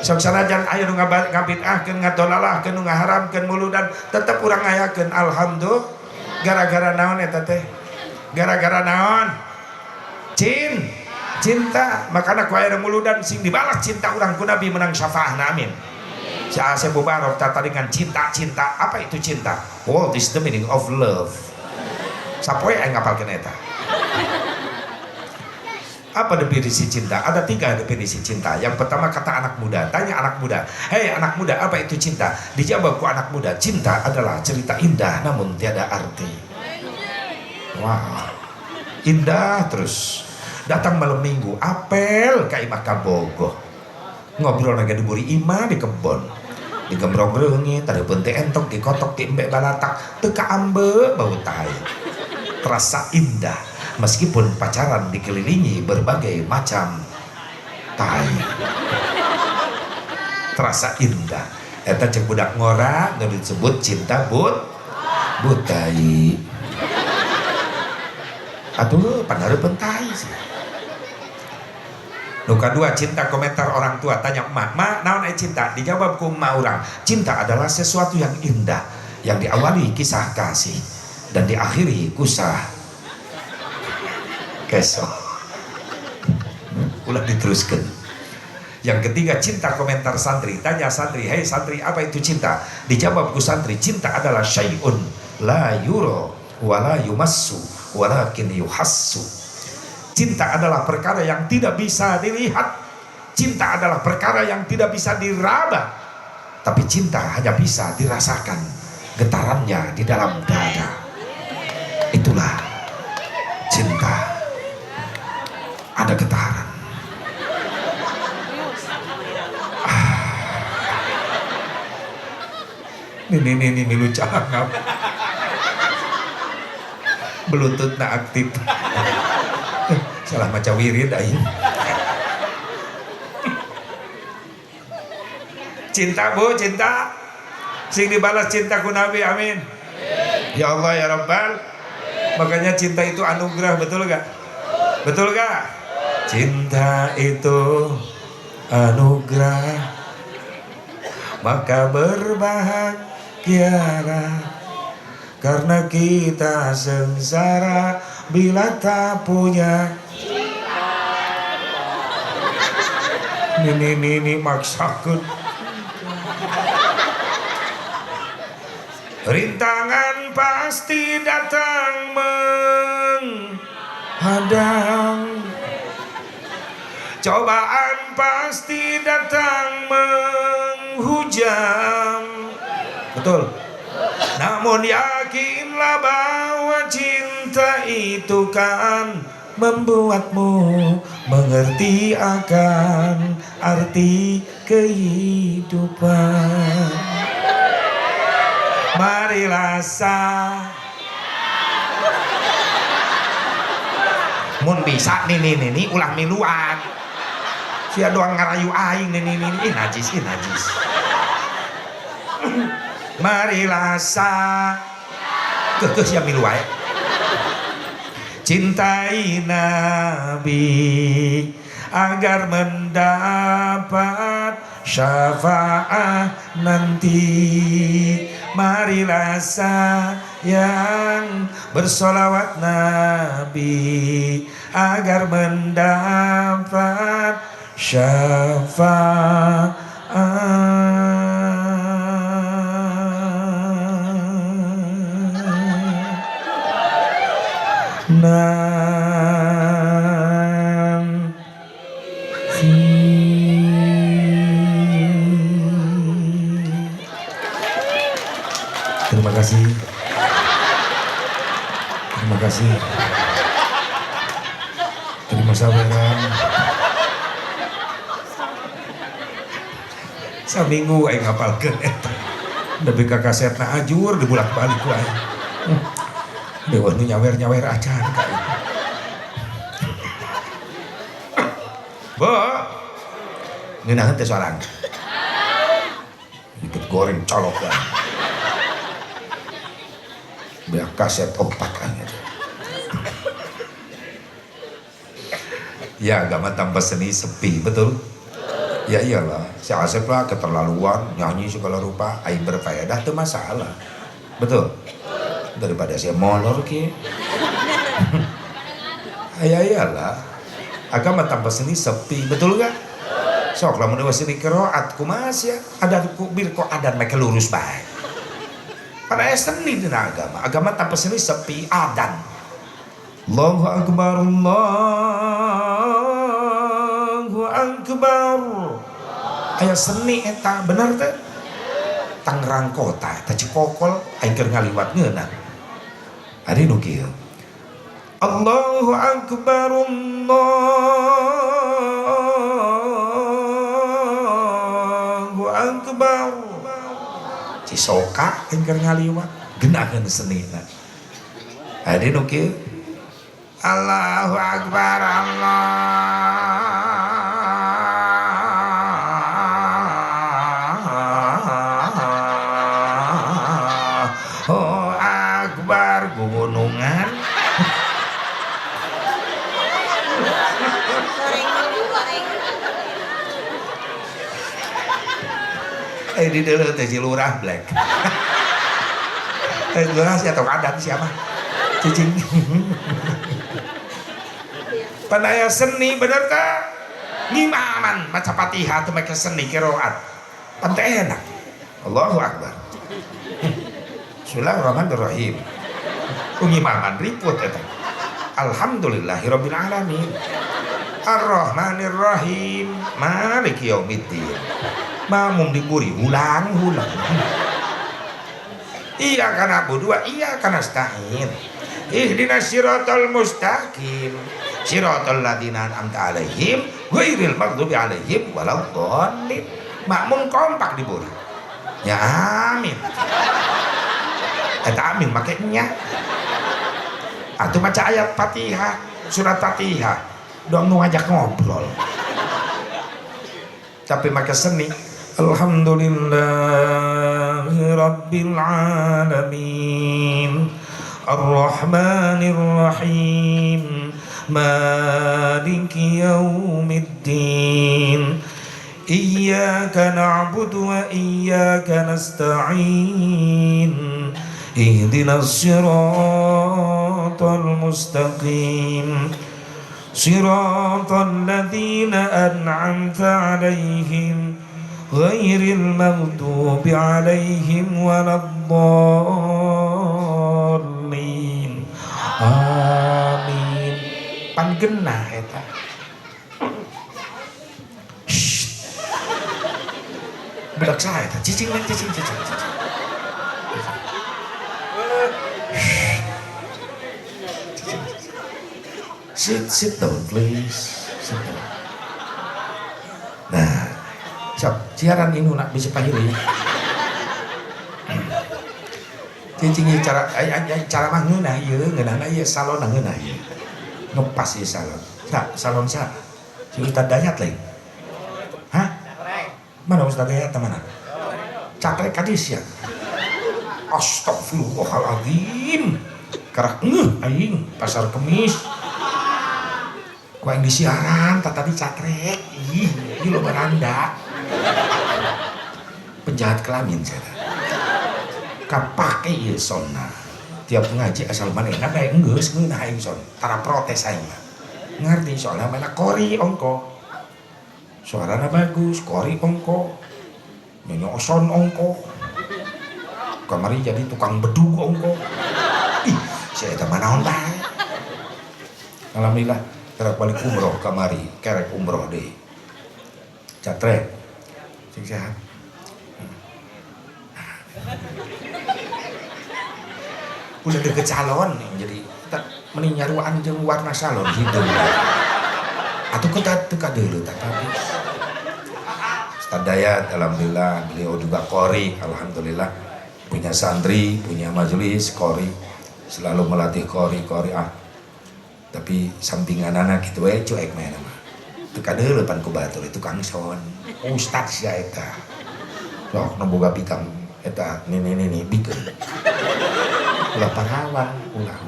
sok sanajan aya nu ngabid'ahkeun, ngadolalah,keun, nu ngaharamkeun muludan, tetep urang ngayakeun. Alhamdulillah. Gara-gara naon eta teh? Gara-gara naon? Cinta. Makana ku aya muludan sing dibalas cinta urang ku Nabi menang syafaatna, amin. Si Asep Mubarok tata dengan cinta. Apa itu cinta? What is the meaning of love? Sapoe aing ngapalkeun eta. Apa definisi cinta? Ada 3 definisi cinta. Yang pertama kata anak muda. Tanya anak muda, hei anak muda, apa itu cinta? Dijawab ku anak muda, cinta adalah cerita indah namun tiada arti. Wow, indah terus. Datang malam minggu, apel ka imah kabogoh, ngobrol naga di buri imah di kebon, di gembrong reungi, tadi bente entok, di kotok, di embek balatak, teka ambe bau tai. Terasa indah meskipun pacaran dikelilingi berbagai macam tai. Terasa indah. Eta cek budak ngora nu disebut cinta butai. Atuh pandareupeun tai sih. Nu kadua cinta komentar orang tua. Tanya emak, "Ma, naon cinta?" Dijawab ku emak urang, cinta adalah sesuatu yang indah yang diawali kisah kasih dan diakhiri kusah kesok. Ulah diteruskan. Yang ketiga cinta komentar santri. Tanya santri, "Hei santri, apa itu cinta?" Dijawab ku santri, cinta adalah syai'un la yuro wala yumassu walakin yuhassu. Cinta adalah perkara yang tidak bisa dilihat. Cinta adalah perkara yang tidak bisa diraba. Tapi cinta hanya bisa dirasakan getarannya di dalam dada. Itulah cinta. Ada getaran. Ini milu calangap. Belututna aktif. Salah maca wirid aing. Cinta Bu, cinta. Sing dibalas cinta ku Nabi, amin. Ya Allah ya Rabbal. Makanya cinta itu anugerah, betul gak? Betul gak? Cinta itu anugerah, maka berbahagialah karena kita sengsara bila tak punya. Ini maksakeun. Rintangan pasti datang menghadang, cobaan pasti datang menghujam. Betul. Namun yakinlah bahwa cinta itu kan membuatmu mengerti akan arti kehidupan. Marilah mun bisa nih ulah miluan. Sia doang ngarayu aing nih najis. Marilah kekeh sia milu wae. Cintai Nabi agar mendapat syafaat nanti. marilah sayang bersolawat Nabi agar mendapat syafaat. Terima kasih. Terima kasih. Terima saweran. Saminggu aing ngapalkeun eta. Nepi ka kasetna ajur dibulak-balik wae. Dewa nu nyawer-nyawer acan ka itu. Bo. Ngeunaheun teh sorangan. Ikut goreng colok wae. Biar kaset opat kan gitu. Ya agama tanpa seni sepi, betul? Ya iyalah, si Asep lah keterlaluan nyanyi segala rupa, aing berfaedah tuh masalah, betul? Daripada saya molor ki. Ya iyalah, agama tanpa seni sepi, betul gak? Sok lamun dewa seni qiraat kumaha sia, ada kubir kok adan make lurus bae. Pada seni dina agama tanpa seni sepi adan. Allahu akbar, Allahu akbar. Aya seni eta bener teh. Tangerang kota eta Cikokol aing keur ngaliwat ngeunah. Ari nu kieu. Allahu akbar, Allahu akbar. Cisoka aing keur ngaliwat geunaheun senina. Ari nu kieu. Allahu akbar, Allahu akbar gunungan. Di deuleu teh si lurah black. Lurah sia tong adat siapa? Cicing. Pandaya seni bener ka? Ngimaman maca Fatihah teu make seni qiraat. Pan teh enak. Allahu akbar. Bismillahirrahmanirrahim. Ngimaman riput eta. Alhamdulillahirabbil alamin. Ar-Rahmanir-Rahim. Maliki yaumiddin. Mamum diburi ulang-ulang. Iya kana budu iya kana nasta'in. Ihdinas siratal mustaqim. Siratal ladzina an'amta 'alaihim ghairil maghdubi 'alaihim waladdallin. Makmum kompak diburi. Ya amin. Eta amin make nya. Atuh maca ayat Fatihah, surat Fatihah. Dong nu ngajak ngobrol. Tapi make seni. Alhamdulillahi rabbil alamin. Ar-Rahmanir Rahim. Maliki yaumiddin. Iyyaka na'budu wa iyyaka nasta'in. Ihdinas siratal mustaqim. Siratal ladzina an'amta 'alaihim ghairil maghdubi 'alaihim waladdallin. Amin. Pan genah eta. Budak saya eta cicing. Sit down please. Sit down. Nah, siaran ini nak bisa pahili. Cicing cara mah ngeunah ieu, ngeunahna ieu salon ngeunah ieu. Ngepas ieu salon. Salon siapa? Si Ustaz Dayat lain. Hah? Mana Ustaz Dayat mana? Cakrek kadis ya. Astagfirullahaladzim. Karak aing pasar Kemis. Ku aing disiaran tadi cakrek. Ih, lo beranda. Penjahat kelamin saya. kapake ieu sonna tiap ngaji asal manehna bae geus ngeunah aing son tara protes aing mah ngarti soalnya mana kori ongko suarana bagus kori ongko nyonyoson ongko kamari jadi tukang bedug ongko ih saya eta manaon bae alhamdulillah kerek balik umroh kamari kerek umroh deui catre sing sehat udah deket calon jadi tak mending nyaruan jeung warna salon hideung atuh kita teu deuleu tapi Ustaz Dayat alhamdulillah beliau juga qori alhamdulillah punya santri punya majelis qori selalu melatih qori tapi sampingan anak gitu we cuek mah mah teu deuleu pan ku batur itu Kang Son ustaz sia eta sok nu boga pikang eta nini bikeun ulah parawan ulah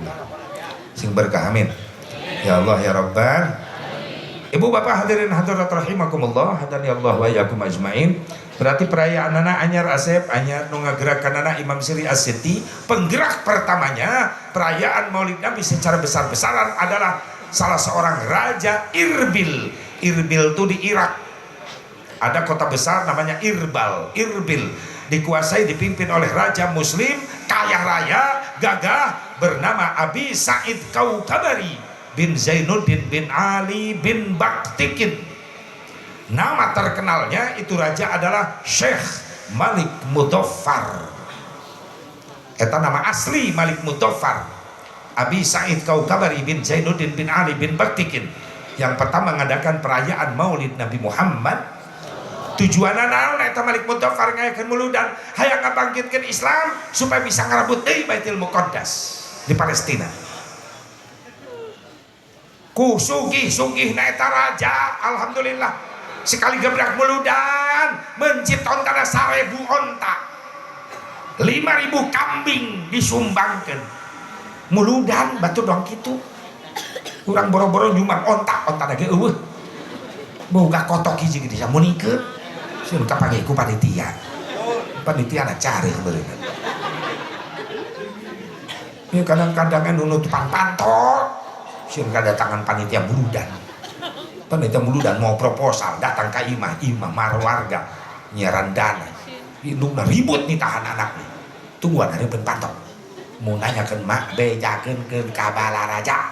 sing berkah amin ya Allah ya Rabban. Ibu bapak hadirin hadirat rahimakumullah hadani Allah wa iyyakum ajmain. Berarti perayaan anak anyar Asep anyar nu ngagerakanana Imam Siri As-Siti penggerak pertamanya perayaan Maulid Nabi secara besar-besaran adalah salah seorang raja Irbil itu di Irak ada kota besar namanya Irbil dikuasai dipimpin oleh raja muslim kaya raya gagah bernama Abi Sa'id Kaukabari bin Zainuddin bin Ali bin Baktikin. Nama terkenalnya itu raja adalah Syekh Malik Mudhaffar. Eta nama asli Malik Mudhaffar. Abi Sa'id Kaukabari bin Zainuddin bin Ali bin Baktikin yang pertama mengadakan perayaan Maulid Nabi Muhammad. Tujuanna naon eta Malik Mudhaffar ngayakeun muludan hayang ngabangkitkeun Islam supaya bisa ngarabut deui Baitul Muqaddas di Palestina. Ku sugih-sugihna eta raja alhamdulillah sekali gebrak muludan menciptakan kana 1000 onta 5.000 kambing disumbangkeun muludan batu doang kitu urang boro-boro nyumbang onta ge eueuh boga kotok hiji gede samunikeun sieun kapage ku panitia na cari beureunan ieu kadang-kadang nu nutupan pantor sieun kadatangan panitia muludan mau proposal datang ke imah marwarga nyiaran dana indungna ribut nih tahan anaknya tungguan hari penpantok mau nanyakeun mak bejakeun ke kabala raja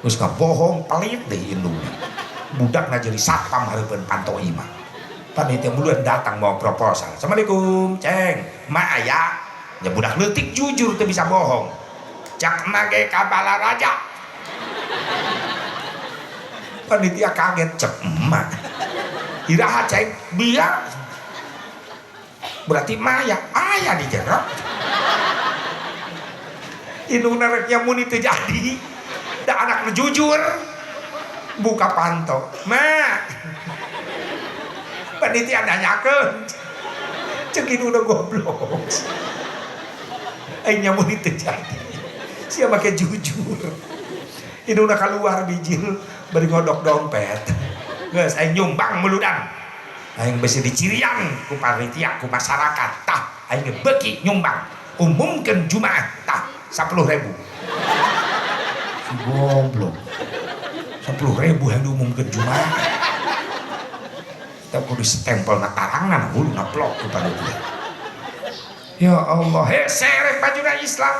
terus bohong pelit deh indungna budak jadi satpam hareupeun panto imah panitia muludan datang mau proposal assalamualaikum ceng mak aya ya budak leutik jujur teu bisa bohong cak mage kabala raja panitia kaget cek emak iraha ceng biar berarti maya aya di jerok indungna rek nyamun itu jadi da anak jujur buka panto mak panitia nanyakeun cek indungna goblok aing nyamun itu jadi sia make jujur indungna keluar bijil bari ngodok dompet geus aing nyumbang muludan aing besi dicirian ku panitia ku masyarakat tah aing beuki nyumbang umumkeun Jumaah tah 10.000 si goblok 10.000 yang diumumkeun Jumaah kita kudu stempel na tarangan hulu na plok ku panitia ya Allah hese rek bajuna Islam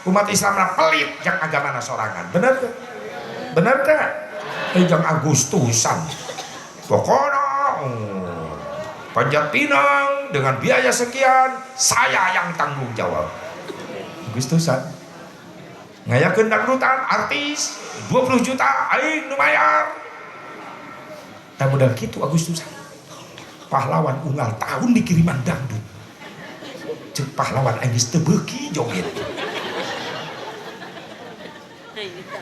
umat Islam na pelit jeung agamana sorangan bener teh Ejang Agustusan pokoknya Panjat Pinang dengan biaya sekian saya yang tanggung jawab Agustusan ngayakeun dangdutan artis 20 juta aing nu mayar tah modal kitu Agustusan pahlawan unggal tahun dikiriman dangdut cek pahlawan aing geus teu beuki joget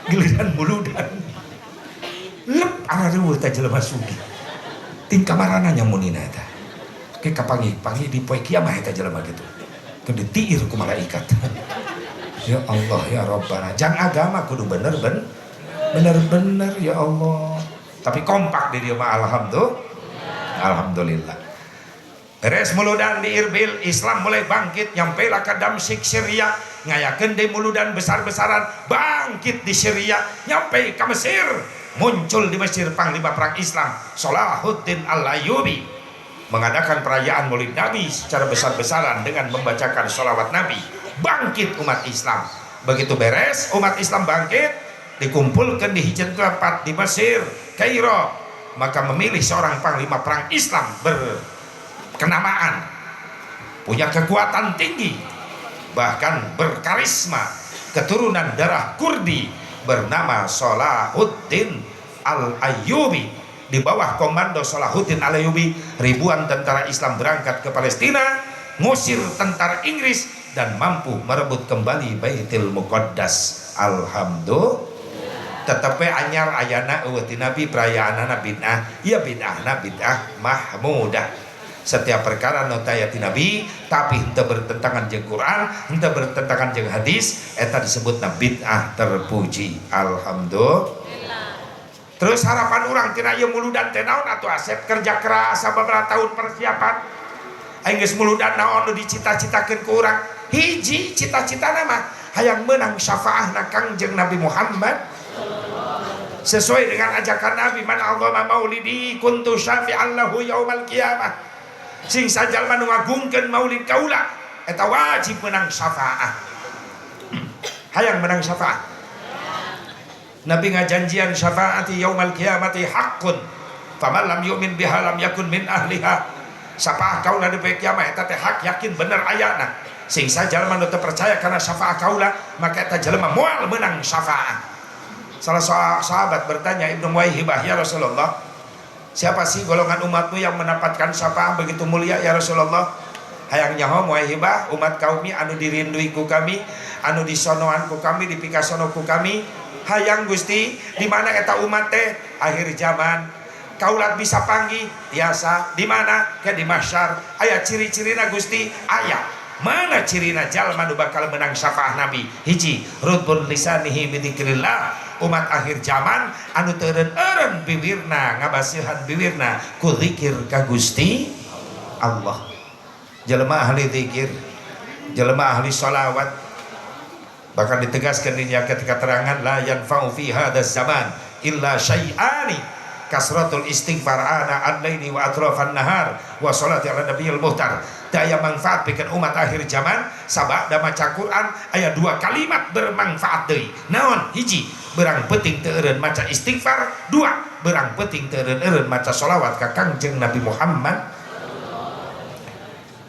giliran muludan lep areueuh teh jelema sugih tingkah marana nyamunina eta ke kapangi-pangi di poe kiamah eta jelema kitu keur ditiir ku malaikat ya Allah ya Rabbana jang agama kudu bener ya Allah tapi kompak di dieu mah alhamdulillah beres muludan di Irbil, Islam mulai bangkit, nyampe lah ke Damsyik Syria, ngayakeun deui muludan besar-besaran, bangkit di Syria, nyampe ke Mesir, muncul di Mesir panglima perang Islam Salahuddin Al-Ayyubi, mengadakan perayaan Maulid Nabi secara besar-besaran dengan membacakan sholawat Nabi, bangkit umat Islam. Begitu beres umat Islam bangkit, dikumpulkan di Hijr keempat di Mesir, Kairo, maka memilih seorang panglima perang Islam berkenamaan, punya kekuatan tinggi, bahkan berkarisma, keturunan darah Kurdi, bernama Salahuddin Al-Ayyubi. Di bawah komando Salahuddin Al-Ayyubi, ribuan tentara Islam berangkat ke Palestina, ngusir tentara Inggris dan mampu merebut kembali Baitul Muqaddas. Alhamdulillah. Tetapi anyar ayana eueuh ti Nabi perayaanana bid'ah, ya bid'ahna bid'ah mahmudah. Setiap perkara nu taya ti Nabi tapi henteu bertentangan jeung Quran, henteu bertentangan jeung hadis, eta disebutna bid'ah terpuji. Alhamdulillah. Terus harapan orang tina ieu muludan teh naon atuh Asep, kerja keras sababaraha tahun persiapan aing geus muludan naon nu dicita-citakeun ku urang. Hiji cita-citana mah hayang meunang syafaatna Kangjeng Nabi Muhammad sesuai dengan ajakan Nabi, man Allah maulidi kuntu syafi'an lahu yaumal qiyamah. Sing sajalma nu ngagungkeun maulid kaula eta wajib meunang syafaat. Hayang meunang syafaat. Nabi ngajanjian syafaati yaumal qiyamati haqqun faman lam yu'min biha lam yakun min ahliha. Syafaat kaula di kiamat eta teh hak, yakin bener ayana. Sing sajalma nu teu percaya kana syafaat kaula maka eta jelema moal meunang syafaat. Salah sahabat bertanya Ibnu Muwaihibah, ya Rasulullah, siapa sih golongan umatmu yang mendapatkan syafaat begitu mulia ya Rasulullah? Hayang nyaho Muwaihibah, umat kaumi anu dirindui ku kami, anu disonoan ku kami, dipikasono ku kami. Hayang Gusti, di mana eta umat teh? Akhir zaman. Kaulat bisa panggih biasa di mana? Ke di mahsyar. Aya ciri-cirina Gusti? Aya. Mana cirina jalma nu bakal menang syafaat Nabi? Hiji, rutbun lisanihi bi dzikrillah. Umat akhir zaman anu teu eureun bibirna, ngabasihan bibirna ku zikir ka Gusti Allah. Jelema ahli zikir, jelema ahli sholawat, bahkan ditegaskan di ayat keterangan la yanfa'u fi hadzal zaman illa syai'ani kasratul istighfar ana al-laili wa atrafan nahar wa sholati ala nabiyil muhtar. Daya manfaat bikin umat akhir zaman sabada maca Quran aya dua kalimat bermanfaat deui. Naon? Hiji, berang penting teu eureun maca istighfar. Dua, berang penting teu eureun maca sholawat ka Kangjeng Nabi Muhammad.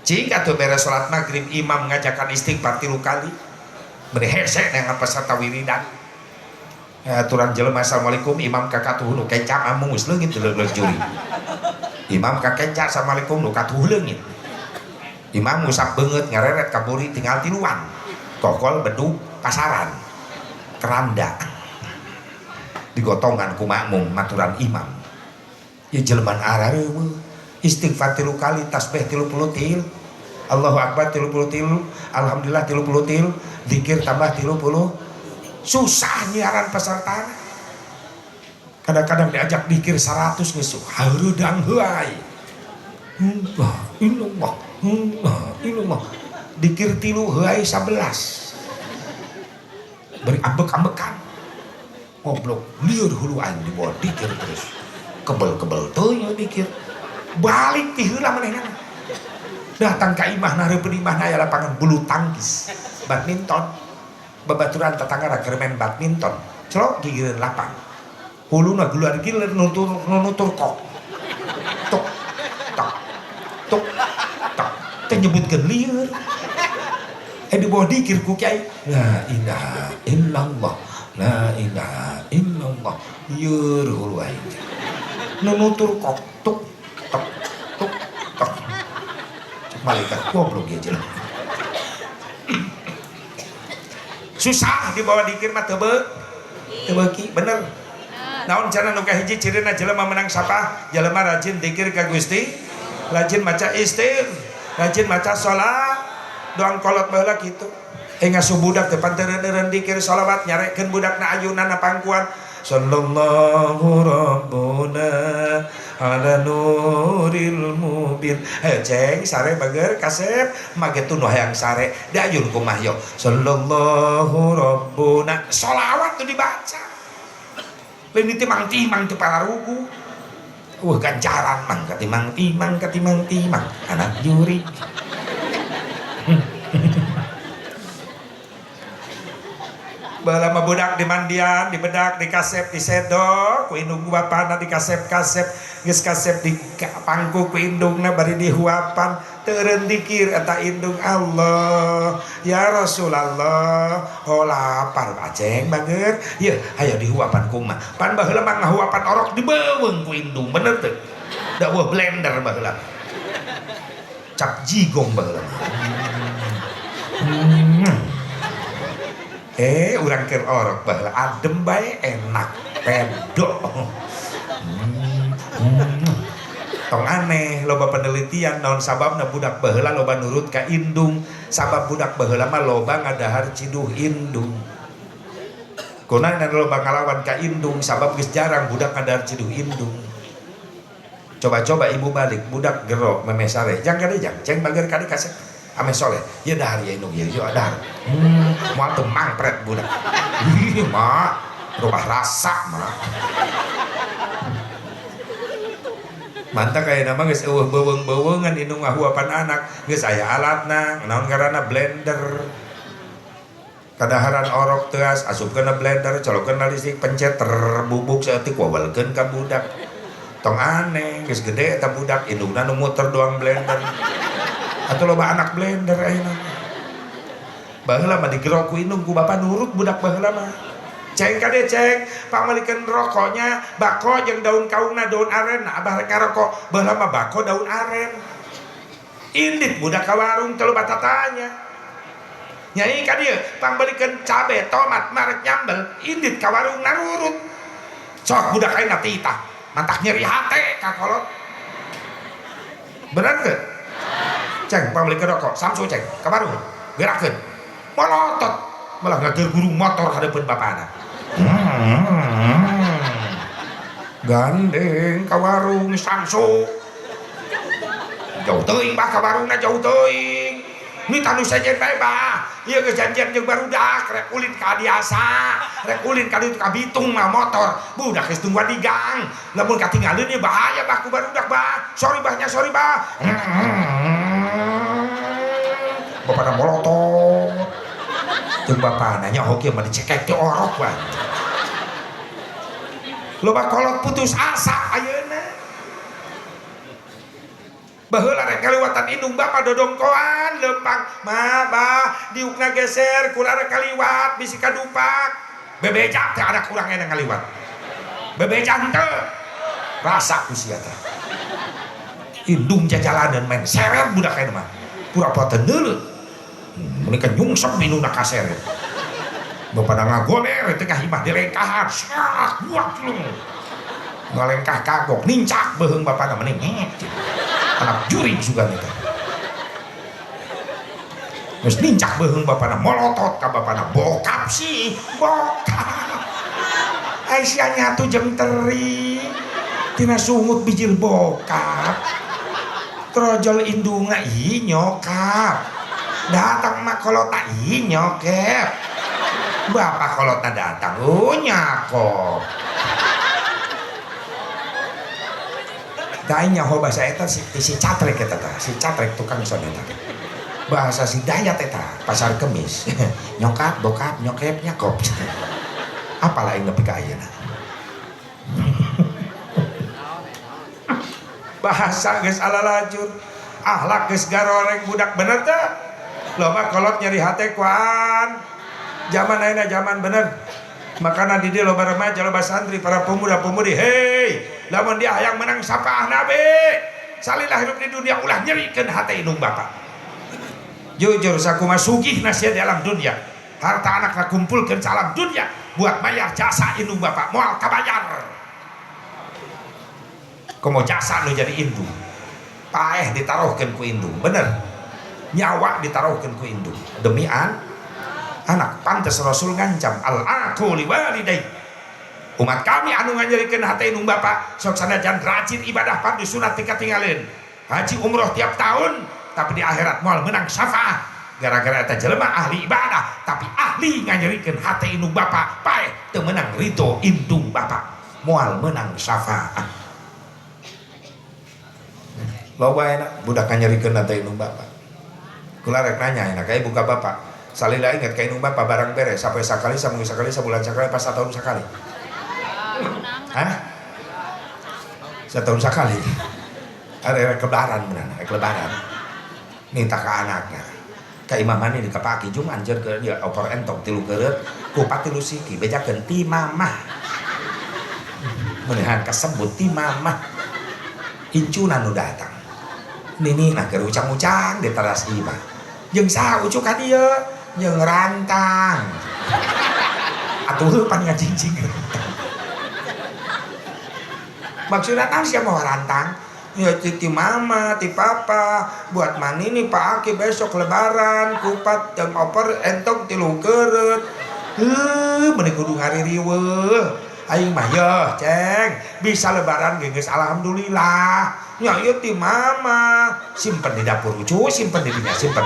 Cing atuh beres salat maghrib imam ngajakan istighfar 3 kali. Beri hese dengan peserta wiridan. Aturan jelema assalamualaikum imam kakatuh nu kenca amus leungit leuleuh juri. Imam kakenca assalamualaikum nu katuh leungit. Imam ngusap beungeut ngareret ka buri tinggal tiluan. Kokol bedug pasaran. Keranda. Digotongan ku makmum maturan imam. Ya jelema arareueuh istighfar 3 kali, tasbih 30 til. Allahu Akbar 30 til, alhamdulillah 30 til, zikir tambah 30. Susah nyiaran peserta. Kadang-kadang diajak zikir 100 geus hareudang heuai. Illallah, illallah. Zikir 3 heuai 11. Beri ambek-ambekan. Goblok, lieur hulu aing di bawah zikir terus. Kebel-kebel teuy zikir. Balik ti heula manehna. Datang ka imah nareupeun imahna aya lapangan bulu tangkis, badminton. Babaturan tetangga keur main badminton. Celok gigireun lapang. Huluna geuleuan gilir nutur kok. Tok tok tok tok. Teh nyebutkeun lieur. Di bawah dikir ku kiai. La ilaha illallah. La ilaha illallah. Yeur hulu aing. Nutur kok tok tok tok tok. Malaikat goblok ya jelema. Susah dibawa dikir mah teu beuki bener. Naon cenah nu kahiji cirina jelema menang sapa? Jelema rajin dikir ka Gusti, rajin maca rajin maca salat, doang kolot baheula kitu. Ngasuh budak teh panteureun dikir shalawat nyarekeun budakna ayunan pangkuan. Sallallahu rabbuna ala nuril mubin. Ayo ceng sare bager kasep magetun hayang sare dayun kumah yo sallallahu rabbuna sholawat tuh dibaca lain itu mang tu para ruku ganjaran mang katimang anak juri. Bala mah budak di mandian, di bedak, di kasep, di sedok, ku indung bapana di kasep-kasep, geus kasep di pangku ku indungna bari dihuapan, teureun dikir eta indung Allah. Ya Rasulullah, oh lapar aceng bager. Ye, hayo dihuapan kumaha. Pan baheula mah ngahuapan orok dibeuweung ku indung, bener teu? Da eueuh blender baheula. Cap jigong baheula. Urang keur orok baheula adem bae enak pedo. Tong aneh loba penelitian naon sababna budak baheula loba nurut ka indung. Sabab budak baheula mah loba ngadahar ciduh indung. Kunana loba ngalawan ka indung sabab geus jarang budak ngadahar ciduh indung. Coba-coba ibu balik budak gero memesare jang kadejang ceng bager kadi kasep ame soleh ya dahar ya indung ya yo dahar moal teu mangpret budak ih mah rubah rasa mah mantap kayak nama geus eueuh beuweung-beuweungan indung ngahuapan anak geus aya alatna naon ngaranna blender kadaharan orok teas asupkeun blender colokeun listrik pencet terbubuk saeutik wawelkeun ka budak tong aneh geus gede eta budak indungna nu muter doang blender atau loba anak blender ayeuna baheula mah digerok ku indung ku bapa nurut budak baheula mah ceng kade ceng pamalikeun rokoknya bako jeung daun kaungna daun aren nah abah rek ngarokok baheula mah bako daun aren indit budak ka warung teu loba tatanya nyai ka dieu pambalikeun cabe tomat marek nyambel indit ka warung narurut sok budak ayeuna titah mantak nyeri hate ka kolot bener teu ceng pambalikeun rokok samsu ceng ka warung gerakeun molotot malah ngageur guru motor hadeupin bapana gandeng ka warung samsu jauh teuing bah ka warungna jauh teuing mita nu sejen bae bah ieu geus janjian jeung barudak rek ulin ka Adiasa rek ulin ka ditu ka Bitung mah motor budak geus tungguan di gang lamun katinggalin ieu bahaya bah ku barudak bah sorry bah bapana molotot jeung bapana nya hoki mah dicekek ti orok bah loba kolot putus asa ayeuna baheula rek kaliwatan indung bapa dodongkoan lempang mah bah diukna geser kula rek kaliwat bisi kadupak bebejak teh ada kurang enak ngaliwat bebejak teu rasa ku sia teh indung jajalanan main seret budak ayeuna mah pura-pura teu neuleut mereka nyungsep minuna kaseret bapana ngagoler teh kahimah dilengkahan sak buat lu ngalengkah kagok nincak beuheung bapana mending anak juri juga nih geus nincak beuheung bapana molotot ka bapana bokap sih bokap ai sia nyatu jeung teri tina sungut bijil bokap trojol indungna ih nyokap datang mah kolotna ih nyokep bapak kolotna datang nyakop dayanya ho bahasa eta si catrek eta tah si catrek tukang son eta bahasa si dayat eta pasar kemis nyokap bokap nyokep nyakop apalah yang nepi ka ayeuna bahasa geus ala lajur akhlak geus garoreng budak bener teh loba kolot nyeri hate kuan zaman ayeuna zaman bener makana di dieu loba remaja loba santri para pemuda-pemudi hei lamun dia hayang menang sapaah nabi salilah hidup di dunia ulah nyerikeun hate indung bapa jujur sakumaha sugihna sia di alam dunia harta anakna kumpulkeun salam dunia buat bayar jasa indung bapa moal kabayar komo jasa nu jadi indung paeh ditaruhkeun ku indung bener nyawa ditaruhkeun ku indung demi anak pantes Rasul ngancam al aqu li walidayhi umat kami anu nganyerikeun hate indung bapa sok sanajan rajin ibadah fardu sunat tinggalin haji umroh tiap tahun tapi di akhirat moal menang syafaat gara-gara eta jelema ahli ibadah tapi ahli nganyerikeun hate indung bapa pae teu menang ridho indung bapa moal menang syafaat. Loba enak budak nganyerikeun hate indung bapa kula rek nanya enak kayak buka bapak salila ingat kayak indung bapa barang beres sampai sekali saminggu sekali sebulan sekali pas setahun sekali. Hah? Setahun sekali. Ada lebaran benar, lebaran. Minta ke anaknya. Ka imaman ini kapaki jung anjir ke dia opor entong tilu keureut ku pati lu siki bejakeun ti mamah. Meunihan kasebut ti mamah. Incuna nu datang. Ninina keur ucang-ucang di teras imah. Jeung saha ucuk ka dieu? Jeung rantang. Atuh pan ngajing-jing. Maksudnya kan siapa mau rantang ya ti mama ti papa buat mani nih Pak Aki besok lebaran kupat yang opor entong tilu keureut meni kudu ngaririweuh aing mah yeuh ceng bisa lebaran geus alhamdulillah nya ieu ti mama simpen di dapur ucu simpen di dinya simpen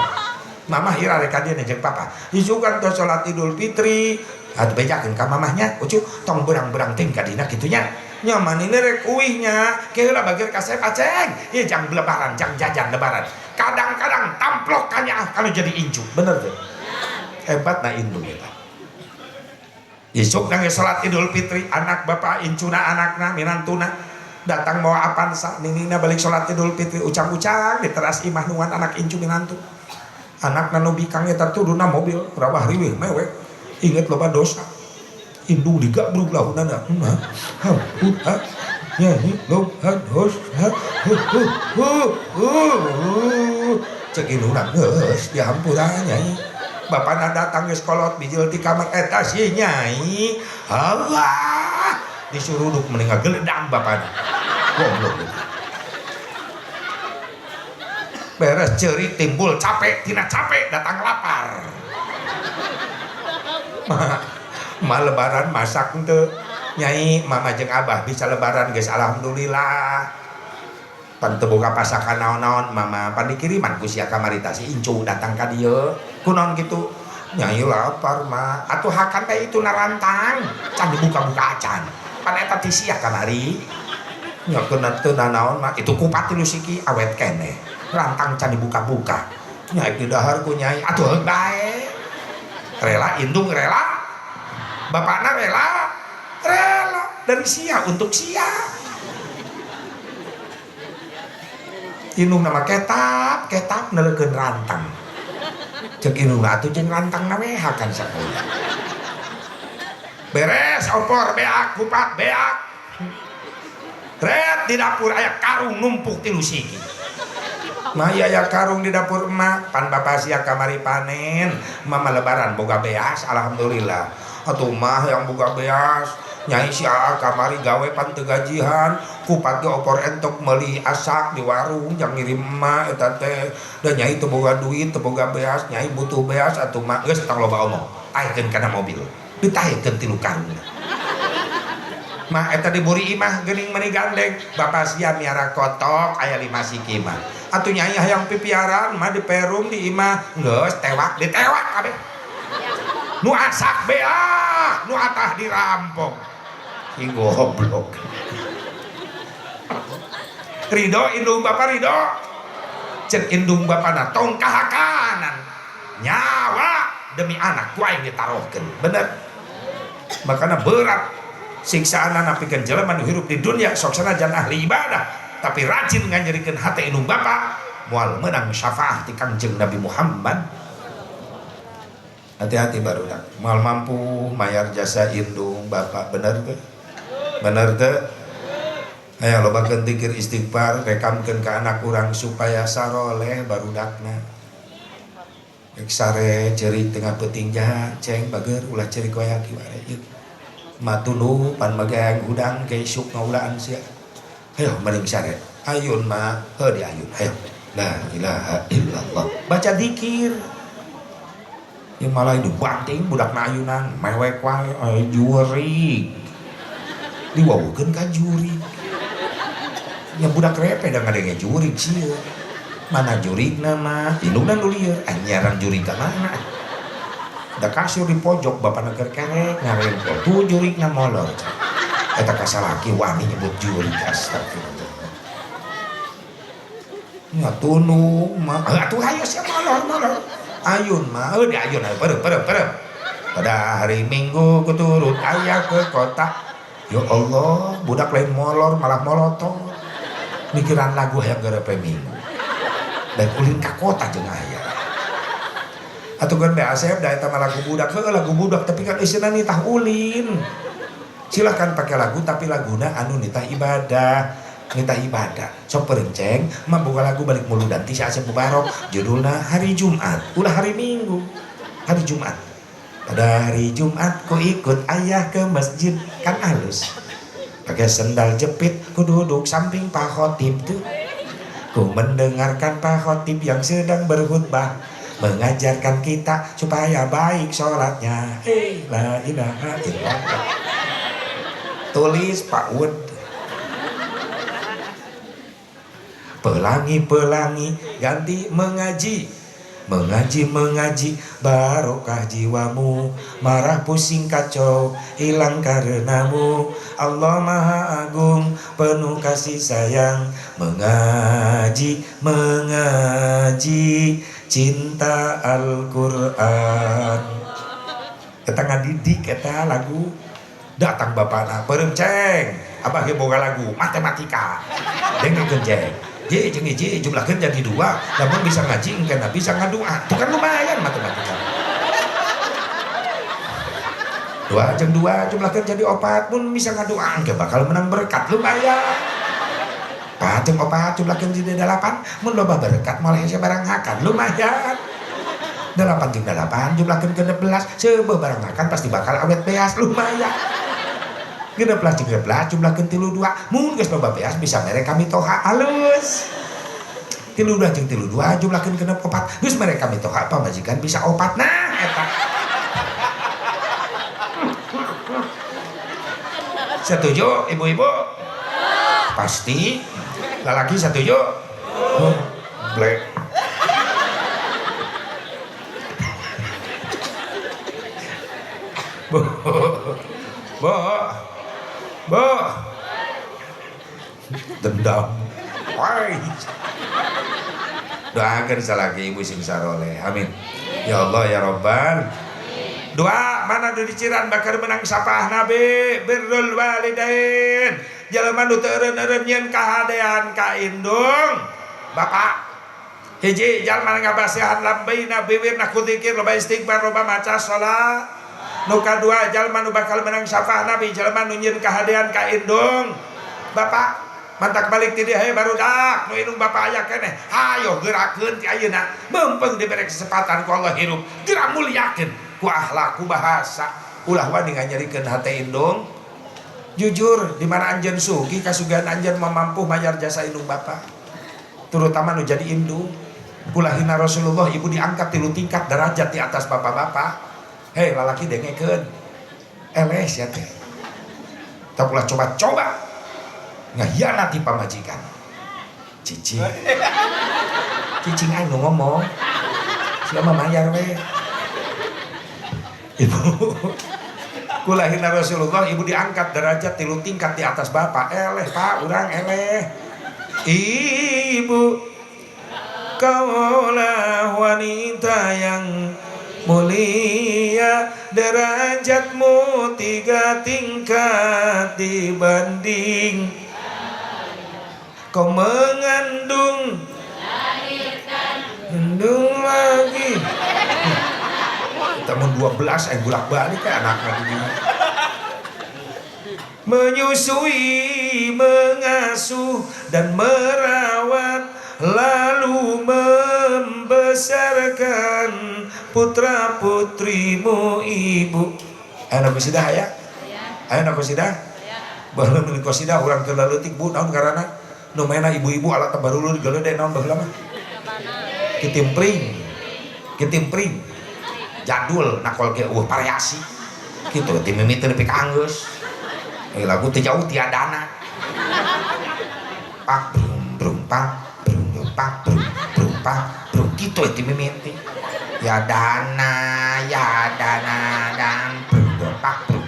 mama ira rek ka dieu jeung papa hisukan tos salat Idul Fitri atuh bejakeun ka mamahnya ucu tong berang-berang ting ka dina kitu nya nyaman ini rek uihnya kira bagian kasep aceng ya jang lebaran jang jajan lebaran kadang-kadang tamplok kanya kalau jadi incu bener tuh hebat nah indung kita isuk nangis salat Idul Fitri anak bapak incuna anakna minantuna datang bawa apansa ninina balik salat Idul Fitri ucang-ucang di teras imah nuan anak incu minantu anak nanu bikangnya terturuna mobil rawah riweh mewek inget loba dosa indung digabruk lahunana nyanyi loban dosa cek indungna geus dihampura nyai bapana datang geus kolot bijil ti kamar eta si nyai Allah disuruh duk meninggal geledang bapana goblok beres ceuri timbul capek tina capek datang lapar mah lebaran masak ente nyai mama jeung abah bisa lebaran guys alhamdulillah pan teu boga pasakan naon-naon mama pan dikiriman ku sia kamarita si incu datang ka dieu kunaon kitu nyai lapar mah atuh hakan teh itu narantang can dibuka-buka acan pan eta ti sia kamari nya keuna teu naon mah itu kupat tilu siki awet keneh rantang can dibuka-buka nyai di dahar ku nyai atuh bae rela indung rela bapakna rela dari sia untuk sia indung nama ketap nelekeun rantang cek indung atuh jeung rantang naweha kan sakola beres opor beak kupat beak red di dapur aya karung numpuk tilu siki mah aya karung di dapur emak pan bapak sia kamari panen mama lebaran boga beas alhamdulillah atuh mah yang boga beas nyai si Aa kamari gawe pan teu gajihan kupat ge opor entok meuli asak di warung jang ngirim emak eta teh da nyai teu boga duit teu boga beas nyai butuh beas atuh mah geus tong loba omong taekeun kana mobil ditaekeun tilu karung mah eta diburi imah geuning meuni gandeng bapak sia miara kotok aya 5 siki mah atuh nyai hayang pipiaran mah di perum di imah geus tewak ditewak kabeh nu asak bea nu atah dirampok si goblok ridho indung bapak ridho cek indung bapana tong kahakanan nyawa demi anak ku aing ditarohkeun bener makana berat siksaan napikeun jelema nu hirup di dunia sok sanajan ahli ibadah tapi rajin nganyerikeun hate indung bapa moal meunang syafaat ti Kangjeng Nabi Muhammad. Hati-hati barudak mal mampu mayar jasa indung bapak bener teh aya lobakeun zikir istighfar rekamkeun ka anak urang supaya saroleh barudakna rek sare ceuri tengah peuting jahat ceng bager ulah ceuri koyak kieu ieu matuluh pan magang udang ke isuk ngaulaan sia hayo mending sare ayun mah heuh di ayun hayo la ilaha illallah baca zikir yang malah itu banting budak ayunan mewek wae jurig diwawukeun ka jurig. Nya budak repe da ngadenge jurig sieun. Mana jurigna mah indungna nu lieur, anyaran jurig ka mana? Da kasur di pojok bapana keur kerek ngarempel tuh jurigna molor. Eta kasalaki wani nyebut jurig, astagfirullah. Nya tunung mah atuh hayo sia molor. Ayun mah di ayun pereup. Pada hari Minggu kuturut ayah ke kota. Ya Allah, budak lain molor malah molotov. Mikiran lagu hayang garepe Minggu. Dan ulin ka kota jeung aya. Atukeun da Asep da eta mah lagu budak tapi kan isina nitah ulin. Silakan pakai lagu tapi laguna anu nitah ibadah. Sok perenceng mah boga lagu balik muludan ti si Asep Mubarok judulna Hari Jumat ulah hari Minggu. Hari Jumat. Pada hari Jumat ku ikut ayah ke masjid kan halus. Pakai sendal jepit ku duduk samping Pak Khotib tuh. Ku mendengarkan Pak Khotib yang sedang berkhutbah mengajarkan kita supaya baik sholatnya. La ilaha illallah. Tulis Pak Wud. Pelangi ganti mengaji barokah jiwamu, marah pusing kacau hilang karenamu. Allah Maha Agung penuh kasih sayang, mengaji cinta Al-Qur'an. Kita ngadidik eta lagu datang bapana perenceng abah ge boga lagu matematika dengekeun jeng jumlahkeun jadi 2 namun bisa ngaji engke bisa ngadua itu kan lumayan matematika 2 jeung 2 jumlahkeun jadi 4 pun bisa ngadua engke bakal menang berkat lumayan 4 jeung 4 jumlahkeun jadi 8 mun loba berkat moal hese barang hakan lumayan 8 jeung 8 jumlahkeun ke 16 seubeuh barang hakan pasti bakal awet beas lumayan 16 jeung 16 jumlahkeun 32 mun geus loba beas bisa mere kami toha halus 32 jeung 32 jumlahkeun genep 4 geus mere kami toha pamajikan bisa 4 nah eta setuju ibu-ibu pasti lalaki setuju blek Bo dendam wai doakan salaki ibu sing saroleh amin ya Allah ya Rabban. Doa mana di ciran bakar menang sapah nabi birrul walidain jalma nu teu eureun-eureun nyeun kahadean ka indung bapak hiji jalma ngabasihan lambaina bibirna ku zikir loba istighfar loba maca salat. Nu kadua jalma nu bakal menang syafaat nabi jalma nu nyieun kahadean ka indung bapak mantak balik ti dieu barudak nu indung bapak aya keneh hayo geurakeun ti ayeuna meumpeng dibere kesempatan ku Allah hirup geura mulyakeun ku akhlak ku bahasa ulah wani nganyarikeun hate indung jujur di mana anjeun sugih kasugihan anjeun mamampu mayar jasa indung bapak terutama nu jadi indung kulahina Rasulullah ibu diangkat 3 tingkat derajat di atas bapak-bapak. Hei lalaki dengekeun eles ya teh tak ulah coba-coba ngahianati pamajikan cicing aing nu ngomong siapa mayar we ibu kulahina Rasulullah ibu diangkat derajat 3 tingkat di atas bapak eleh pak urang eleh ibu kaulah wanita yang mulia derajatmu 3 tingkat dibanding kau mengandung lagi tahun 12 yang bulak balik ke anaknya begini menyusui mengasuh dan merawat lalu membesarkan putra putrimu ibu. Ayo kosidah ya? Ayo kosidah? Baheula nu kosidah urang teu leutik bu naon ngaranna? Nu maena ibu-ibu alat tabarulu digeuleude naon baheula mah? Kitimpring. Jadul nakol ge variasi. Kitu ti mimiti nepi ka anggeus. lagu teh jauh tiadana pak brum brum pak brum brum pak brum brum pak brum gitu itu mimiti ya dana dan brum brum pak brum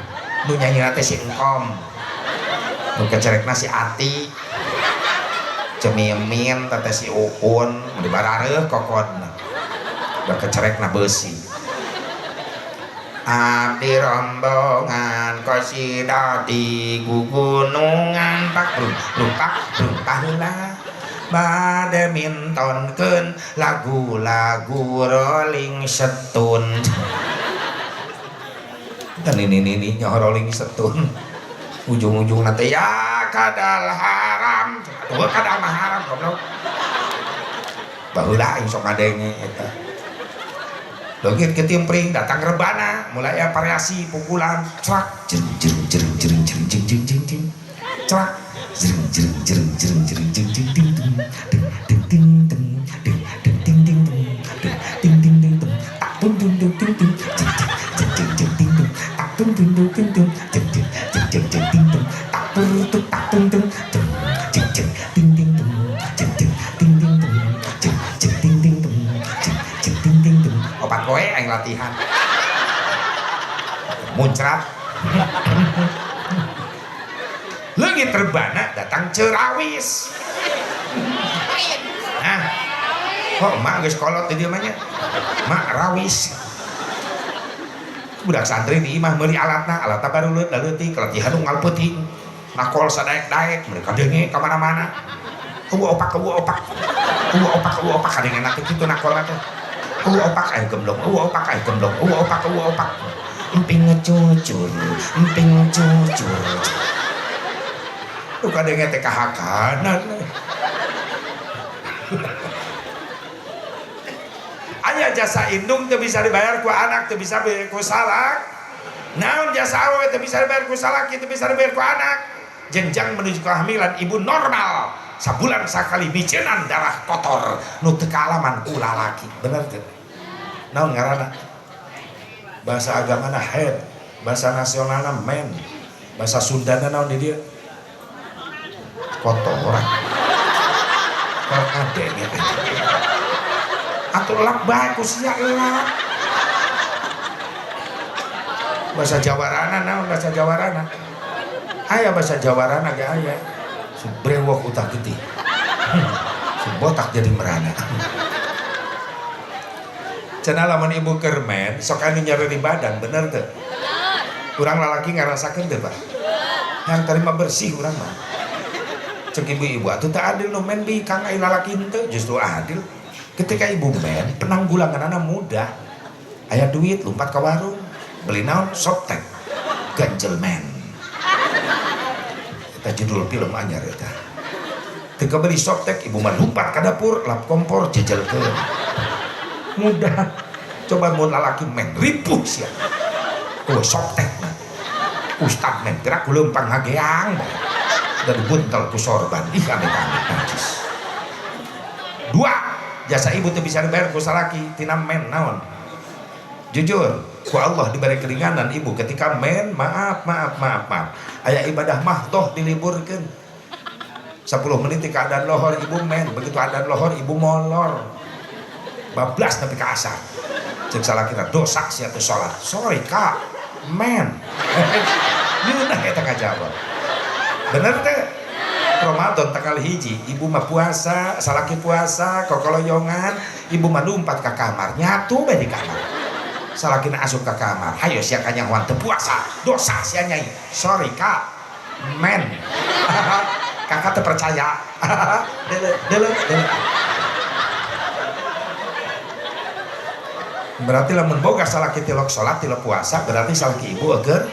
nu nyanyi teh si engkom nu kecerekna si Ati cemimin tete si Uun di barareuh kokodna udah kecerekna besi abdi rombongan kosida di gugunungan pak brum brum pak brum paheula bade mintonkeun lagu-lagu Rolling Stone dan ini nyoh Rolling Stone ujung-ujung nanti ya kadal haram tuh kadal mah haram goblok baheula aing sok ngadenge eta logit ketimpring datang rebana mulai variasi pukulan crak jering jering jering jering jering jering jering jering jering crak jering jering jering jering jering jering jering ding ding ding ding ding ding ding ding ding ding ding ding tak ding ding ding ding ding jeng jeng jeng jeng ding ding tak ding ding ding ding ding jeng jeng jeng jeng jeng ding ding tak tur tak ding ding jeng jeng jeng ding ding jeng jeng ding ding jeng jeng ding ding jeng jeng ding ding opat kowe aing latihan muncrat leungit rebana datang cerawis nah kok emak geus kolot di dieu mah nya mak rawis budak santri di imah meuli alatna baru leutik latihan unggal peuting nakol sadaek-daek mereka denge ka mana-mana opak kadenge na kitu nakolna teh opak ayo gemblong opak emping ngecucur tuh kadenge teh kahakanan aya jasa indung teu bisa dibayar ku anak teu bisa dibayar ku salak naon jasa awewe teu bisa dibayar ku salak teu bisa dibayar ku anak jenjang menuju kehamilan ibu normal sabulan sakali bicenan darah kotor nu teu kaalaman ku lalaki bener teu naon ngaranna bahasa agamana head bahasa nasionalna men bahasa Sundana naon di dieu kotoran kok adenge teh atuh lak bae ku sia elak bahasa Jawarana naon bahasa Jawarana aya bahasa Jawarana ge aya subrewok utak getih botak jadi merana cenah lamun ibu kermen sok anu nyeri di badan bener teu urang lalaki ngarasakeun teu Pak yang terima bersih urang mah cek ibu-ibu atuh teu adil nu men bi kang aya lalaki teu justru adil ketika ibu men penanggulanganna mudah aya duit lompat ka warung beli naon softtek ganjel men eta judul film anyar eta teu beli softtek ibu mah lompat ka dapur lap kompor jejelkeun mudah coba mun lalaki men ripuh sia tuh softtek ustad men gerak leumpang hageang dan buntel ku sorban ih amit-amit najis dua jasa ibu teu bisa dibayar ku salaki tina men naon jujur ku Allah diberi keringanan ibu ketika men maaf aya ibadah mah toh diliburkeun 10 menit di keadaan lohor ibu men begitu adaan lohor ibu molor bablas nepi ka asar cek salakina dosa sia teu salat sorry kak men dieunah eta ngajawab bener teh Ramadan tanggal hiji ibu mah puasa salaki puasa kokoloyongan ibu mah lumpat ka kamar nyatu bae di kamar salakina asup ka kamar hayo sia kanyahoan teu puasa dosa sia nyai sorry kak men kakak teu percaya deuleu berarti lamun boga salaki tilok salat tilok puasa berarti salaki ibu eueur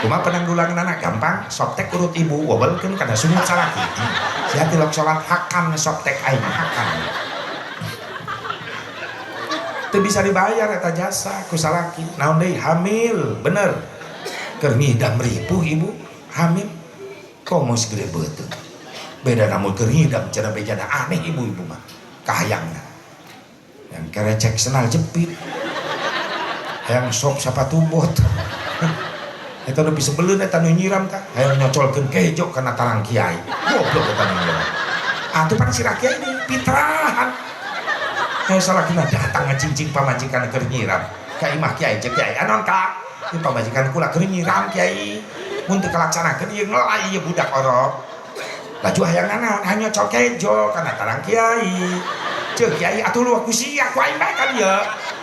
kumaha penanggulangan anak gampang softtek urut ibu wobelkeun kana sungut salaki sia tilok salat hakan softtek aing hakan teu bisa dibayar eta jasa ku salaki naon deui hamil bener keur ngidam ripuh ibu hamil komos gede beuteung beda namun keur ngidam cenah bejana aneh ibu-ibu mah kahayangna yang kerecek senal jepit yang sop sapatu bot Eta nu bisa beleun eta nu nyiram tah hayang nyocolkeun kejo kana tarang kiai goblok eta nu nyiram atuh pan sirah kiai ini pitrahan salakina datang ngacincing pamajikan keur nyiram ka imah kiai cek kiai anon ka ieu pamajikan kula keur nyiram kiai mun teu kalaksanakeun ieu ngelai ieu budak orok laju hayang naon hayang nyocol kejo kana tarang kiai ceuk kiai atuh lu aku sia ku aing bae kan ieu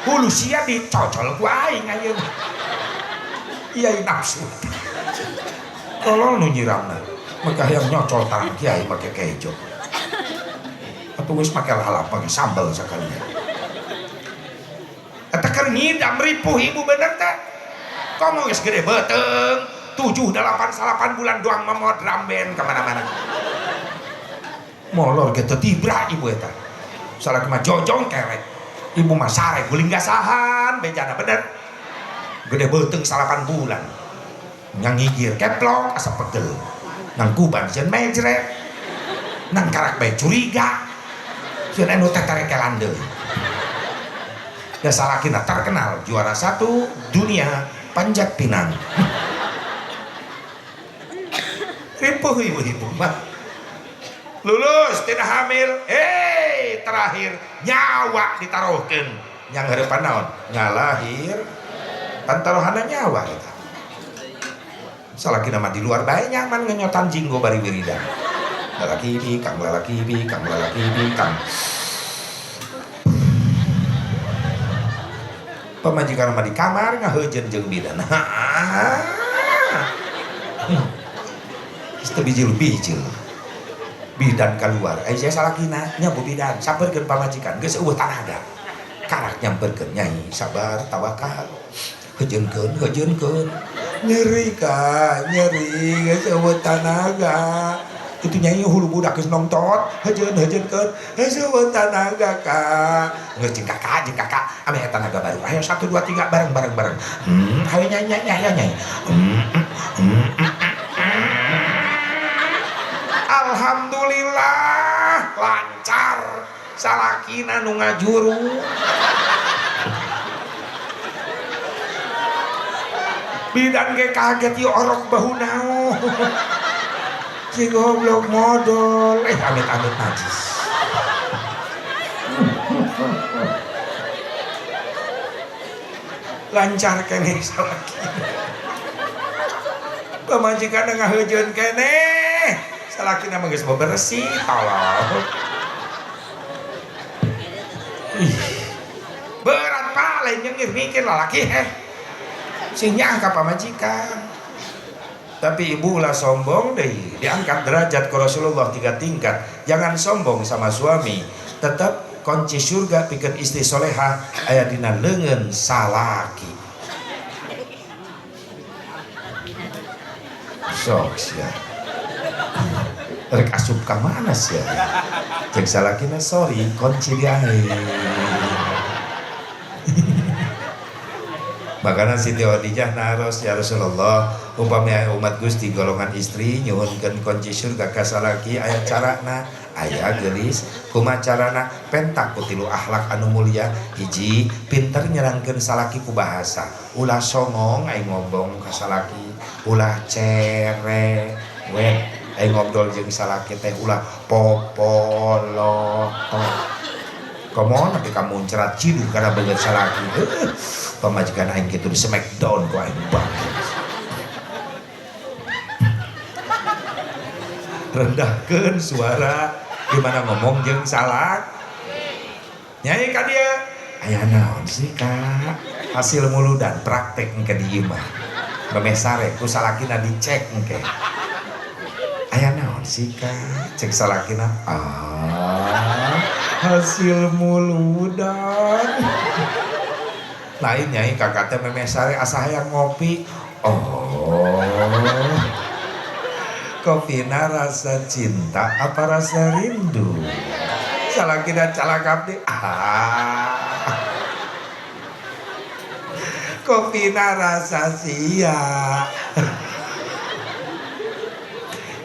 hulu sia dicocol ku aing ayeuna iya nafsu tolol nu nyiramna maka yang nyocol tarang kiai make kejo atau wis make lalap pake sambal sakalinya eta keur ngidam ripuh ibu bener teh komo geus gede beteung 7, 8, 8 bulan doang mamot drum band kemana-mana molor gitu tibra ibu eta salah kemah jojong kerek ibu mah sare guling gasahan bejana bener gede beteung 8 bulan yang ngigir keplok asa pegel nang kuban sieun mejret nang karak bae curiga sieun anu teh tarekelan deui ya salakina terkenal juara 1 dunia panjat pinang ripuh ibu-ibu mah lulus tidak hamil terakhir nyawa ditaruhkeun yang hareupan naon ngalahir pantarohana nyawa eta salakina mah di luar bae nyaman ngenyotan jinggo bari wiridan lalaki bikang lalaki bikang lalaki bikang pamajikan mah di kamar ngaheujeun jeung bidan teu bijil-bijil bidan keluar saya salakina nyabu bidan sabarkeun pamajikan geus eueuh tanaga karak nyamperkeun nyai sabar tawakal heujeunkeun nyeri geus eueuh tanaga itu nyai hulu budak geus nongtot heujeunkeun geus eueuh tanaga ka geus jeung kakak ame tanaga baru ayo 1 2 3 bareng hayu nyai alhamdulillah lancar salakina nu ngajuru bidan ge kaget ieu orok bahu naon si goblok modal amit-amit najis lancar keneh salakina pamajikan ngaheujeun keneh salakina mah geus bebersih tolol berat pak lain nyengir mikir lalaki sing nyangka pamajikan tapi ibu ulah sombong deh diangkat derajat ke Rasulullah 3 tingkat jangan sombong sama suami tetap kunci surga pikeun istri solehah aya dina leungeun salaki sok sia rek asup ka mana sia cek salakina sorry kunci dia makanya Siti Khadijah naros ya Rasulullah upami umat Gusti golongan istri nyuhunkeun kunci surga ka salaki aya carana aya geulis kumaha carana pentak ku 3 akhlak anu mulia hiji pinter nyerangkeun salaki ku bahasa ulah songong aing ngomong ka salaki ulah cerewet aing ngobrol jeung salaki teh ulah popolo komo tapi kamu cerat cidu karena beungeut salaki pamajikan aing kitu di smackdown ku aing bangkit rendahkeun suara gimana ngomong jeung salak nyai ka dieu aya naon sih kak hasil muludan praktek engke di imah memesare ku salakina dicek engke aya naon sih kak cek salakina hasil muludan lain nyai kakak teh memesare asa hayang ngopi kopina rasa cinta apa rasa rindu salakina calakap deh kopina rasa sia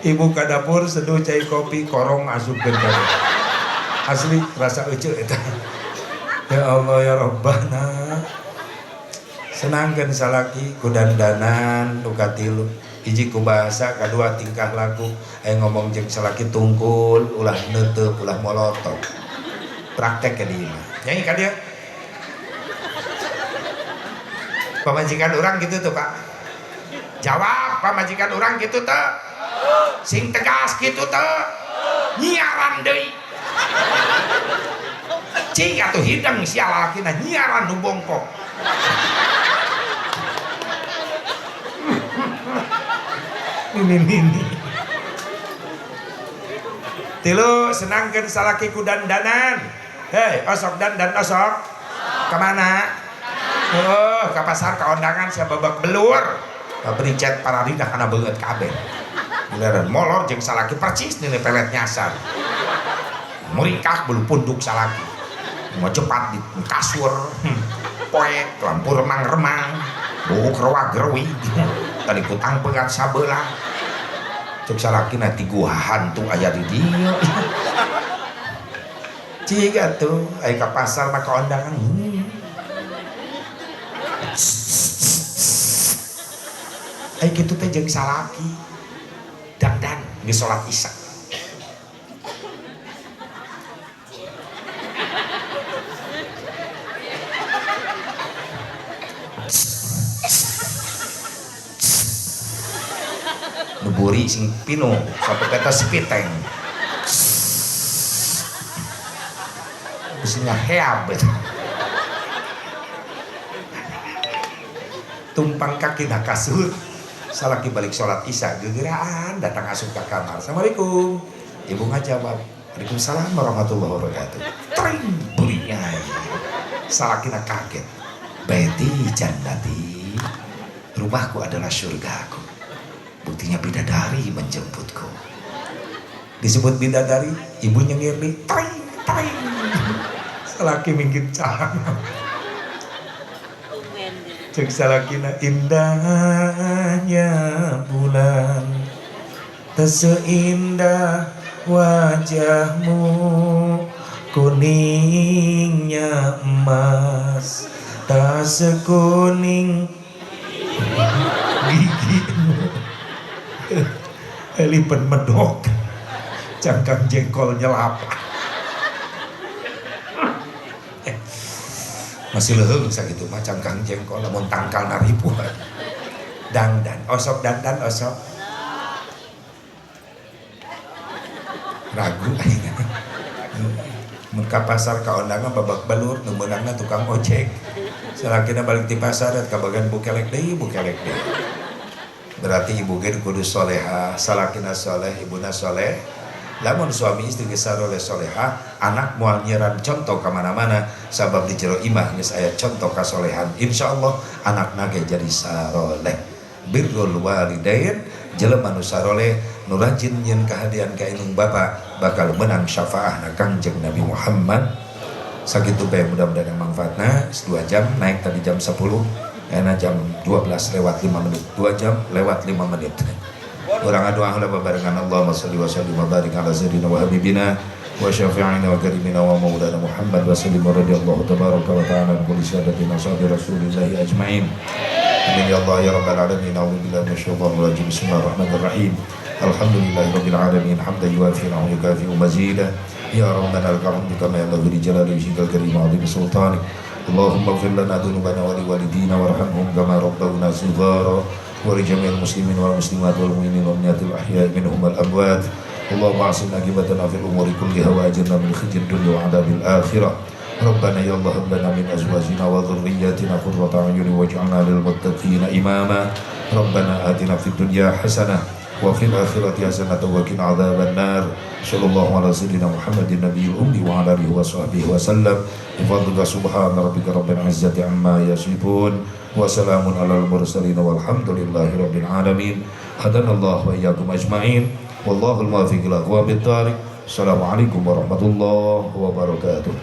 ibu ka dapur seduh cai kopi korong asupkeun ka asli rasa euceul eta ya Allah ya Rabbana senangkeun salaki ku dandanan nu katilu hiji ku bahasa kadua tingkah laku ngomong jeung salaki tungkul ulah neuteuk ulah molotok praktek ke dieu nyanyi ka dieu pamajikan orang gitu tuh Pak jawab pamajikan orang gitu tuh sing tegas gitu tuh nyiaran deui cing atuh hidang sia lalakina nyiaran nu bongkok ini tilu senangkeun salaki ku dandanan hei osok dandan osok kemana oh ke pasar ke ondangan saya babak belur beri cat para lidah karena banget kabeh beneran molor jeung salaki percis nilai pelet nyasar muringkak bulu punduk salaki mau cepat di kasur poek lampu remang-remang buk rewa-gerwi tadi kutang pegat sabelah cek salaki nanti gua hantu aya di dia ciga tuh aya ke pasar mah ke ondangan aya kitu teh jeung salaki dandan geus salat isya nuburi sing pinu sampai kata sepiteng isinya heab tumpang kaki na kasur salaki balik sholat isya gegeraan datang asup ke kamar assalamualaikum ibu ngajawab waalaikumsalam warahmatullahi wabarakatuh tring burinya salaki na kaget baiti jannati rumahku adalah surgaku buktinya bidadari menjemputku disebut bidadari ibu nyengir nih tring tring salaki minggir cahang cek salakina indahnya bulan tak seindah wajahmu kuningnya emas tak sekuning gigimu elipen medok cangkang jengkol nyelap masih leheung sakitu mah cangkang jengkol lamun tangkal naripuan dandan osok dandan osok ragu ayeuna mun ka pasar ka ondangan babak belur nu meunangna tukang ojek salakina balik ti pasar ka bagan bukelek deui berarti ibu ge kudu soleha salakina soleh ibuna soleh lamun suami istri geus saroleh soleha anak moal nyiaran contoh kemana-mana sabab di jero imah geus aya contoh kasolehan insyaallah anakna ge jadi saroleh birrul walidain jelema nu saroleh nu rajin nyeun kahadian ka indung bapa bakal menang syafaatna Kangjeng Nabi Muhammad sakitu bae mudah-mudahan manfaatna 2 jam naik tadi jam 10 enak jam 12 lewat 5 menit 2 jam lewat 5 menit orang doa ala babarengan Allahumma shalli wa sallim wa barik ala sayyidina wa habibina wa syafi'ina wa karimina wa maulana Muhammad wa sallim radhiyallahu tabaraka wa ta'ala an kulli sadatina sahabi rasulillahi ajma'in amin ya Allah ya rabbal alamin a'udzu billahi minasyaitonir rajim bismillahirrahmanirrahim alhamdulillahi rabbil alamin hamdan yuwafi wa yukafi mazida ya rabbana al-karim kama yanbaghi li jalali wajhikal karim wa 'azimi sultanik Allahumma ighfir lana dhunubana wa liwalidina warhamhum kama rabbawna shighara ولجميع المسلمين والمسلمات والمؤمنين والمؤمنات الأحياء منهم والأموات اللهم أحسن عاقبتنا في الأمور كلها وأجرنا من خزي الدنيا وعذاب الآخرة ربنا يا الله هب لنا من أزواجنا وذرياتنا قرة أعين واجعلنا للمتقين إماما ربنا آتنا في الدنيا حسنة وفي الآخرة حسنة وقنا عذاب النار صلى الله على سيدنا محمد النبي الأمي وعلى آله وصحبه وسلم بفضلك سبحان ربك رب العزة عما يصفون وسلام على المرسلين والحمد لله رب العالمين هدانا الله وإياكم أجمعين والله الموفق إلى الأقوام الطارق السلام عليكم ورحمة الله وبركاته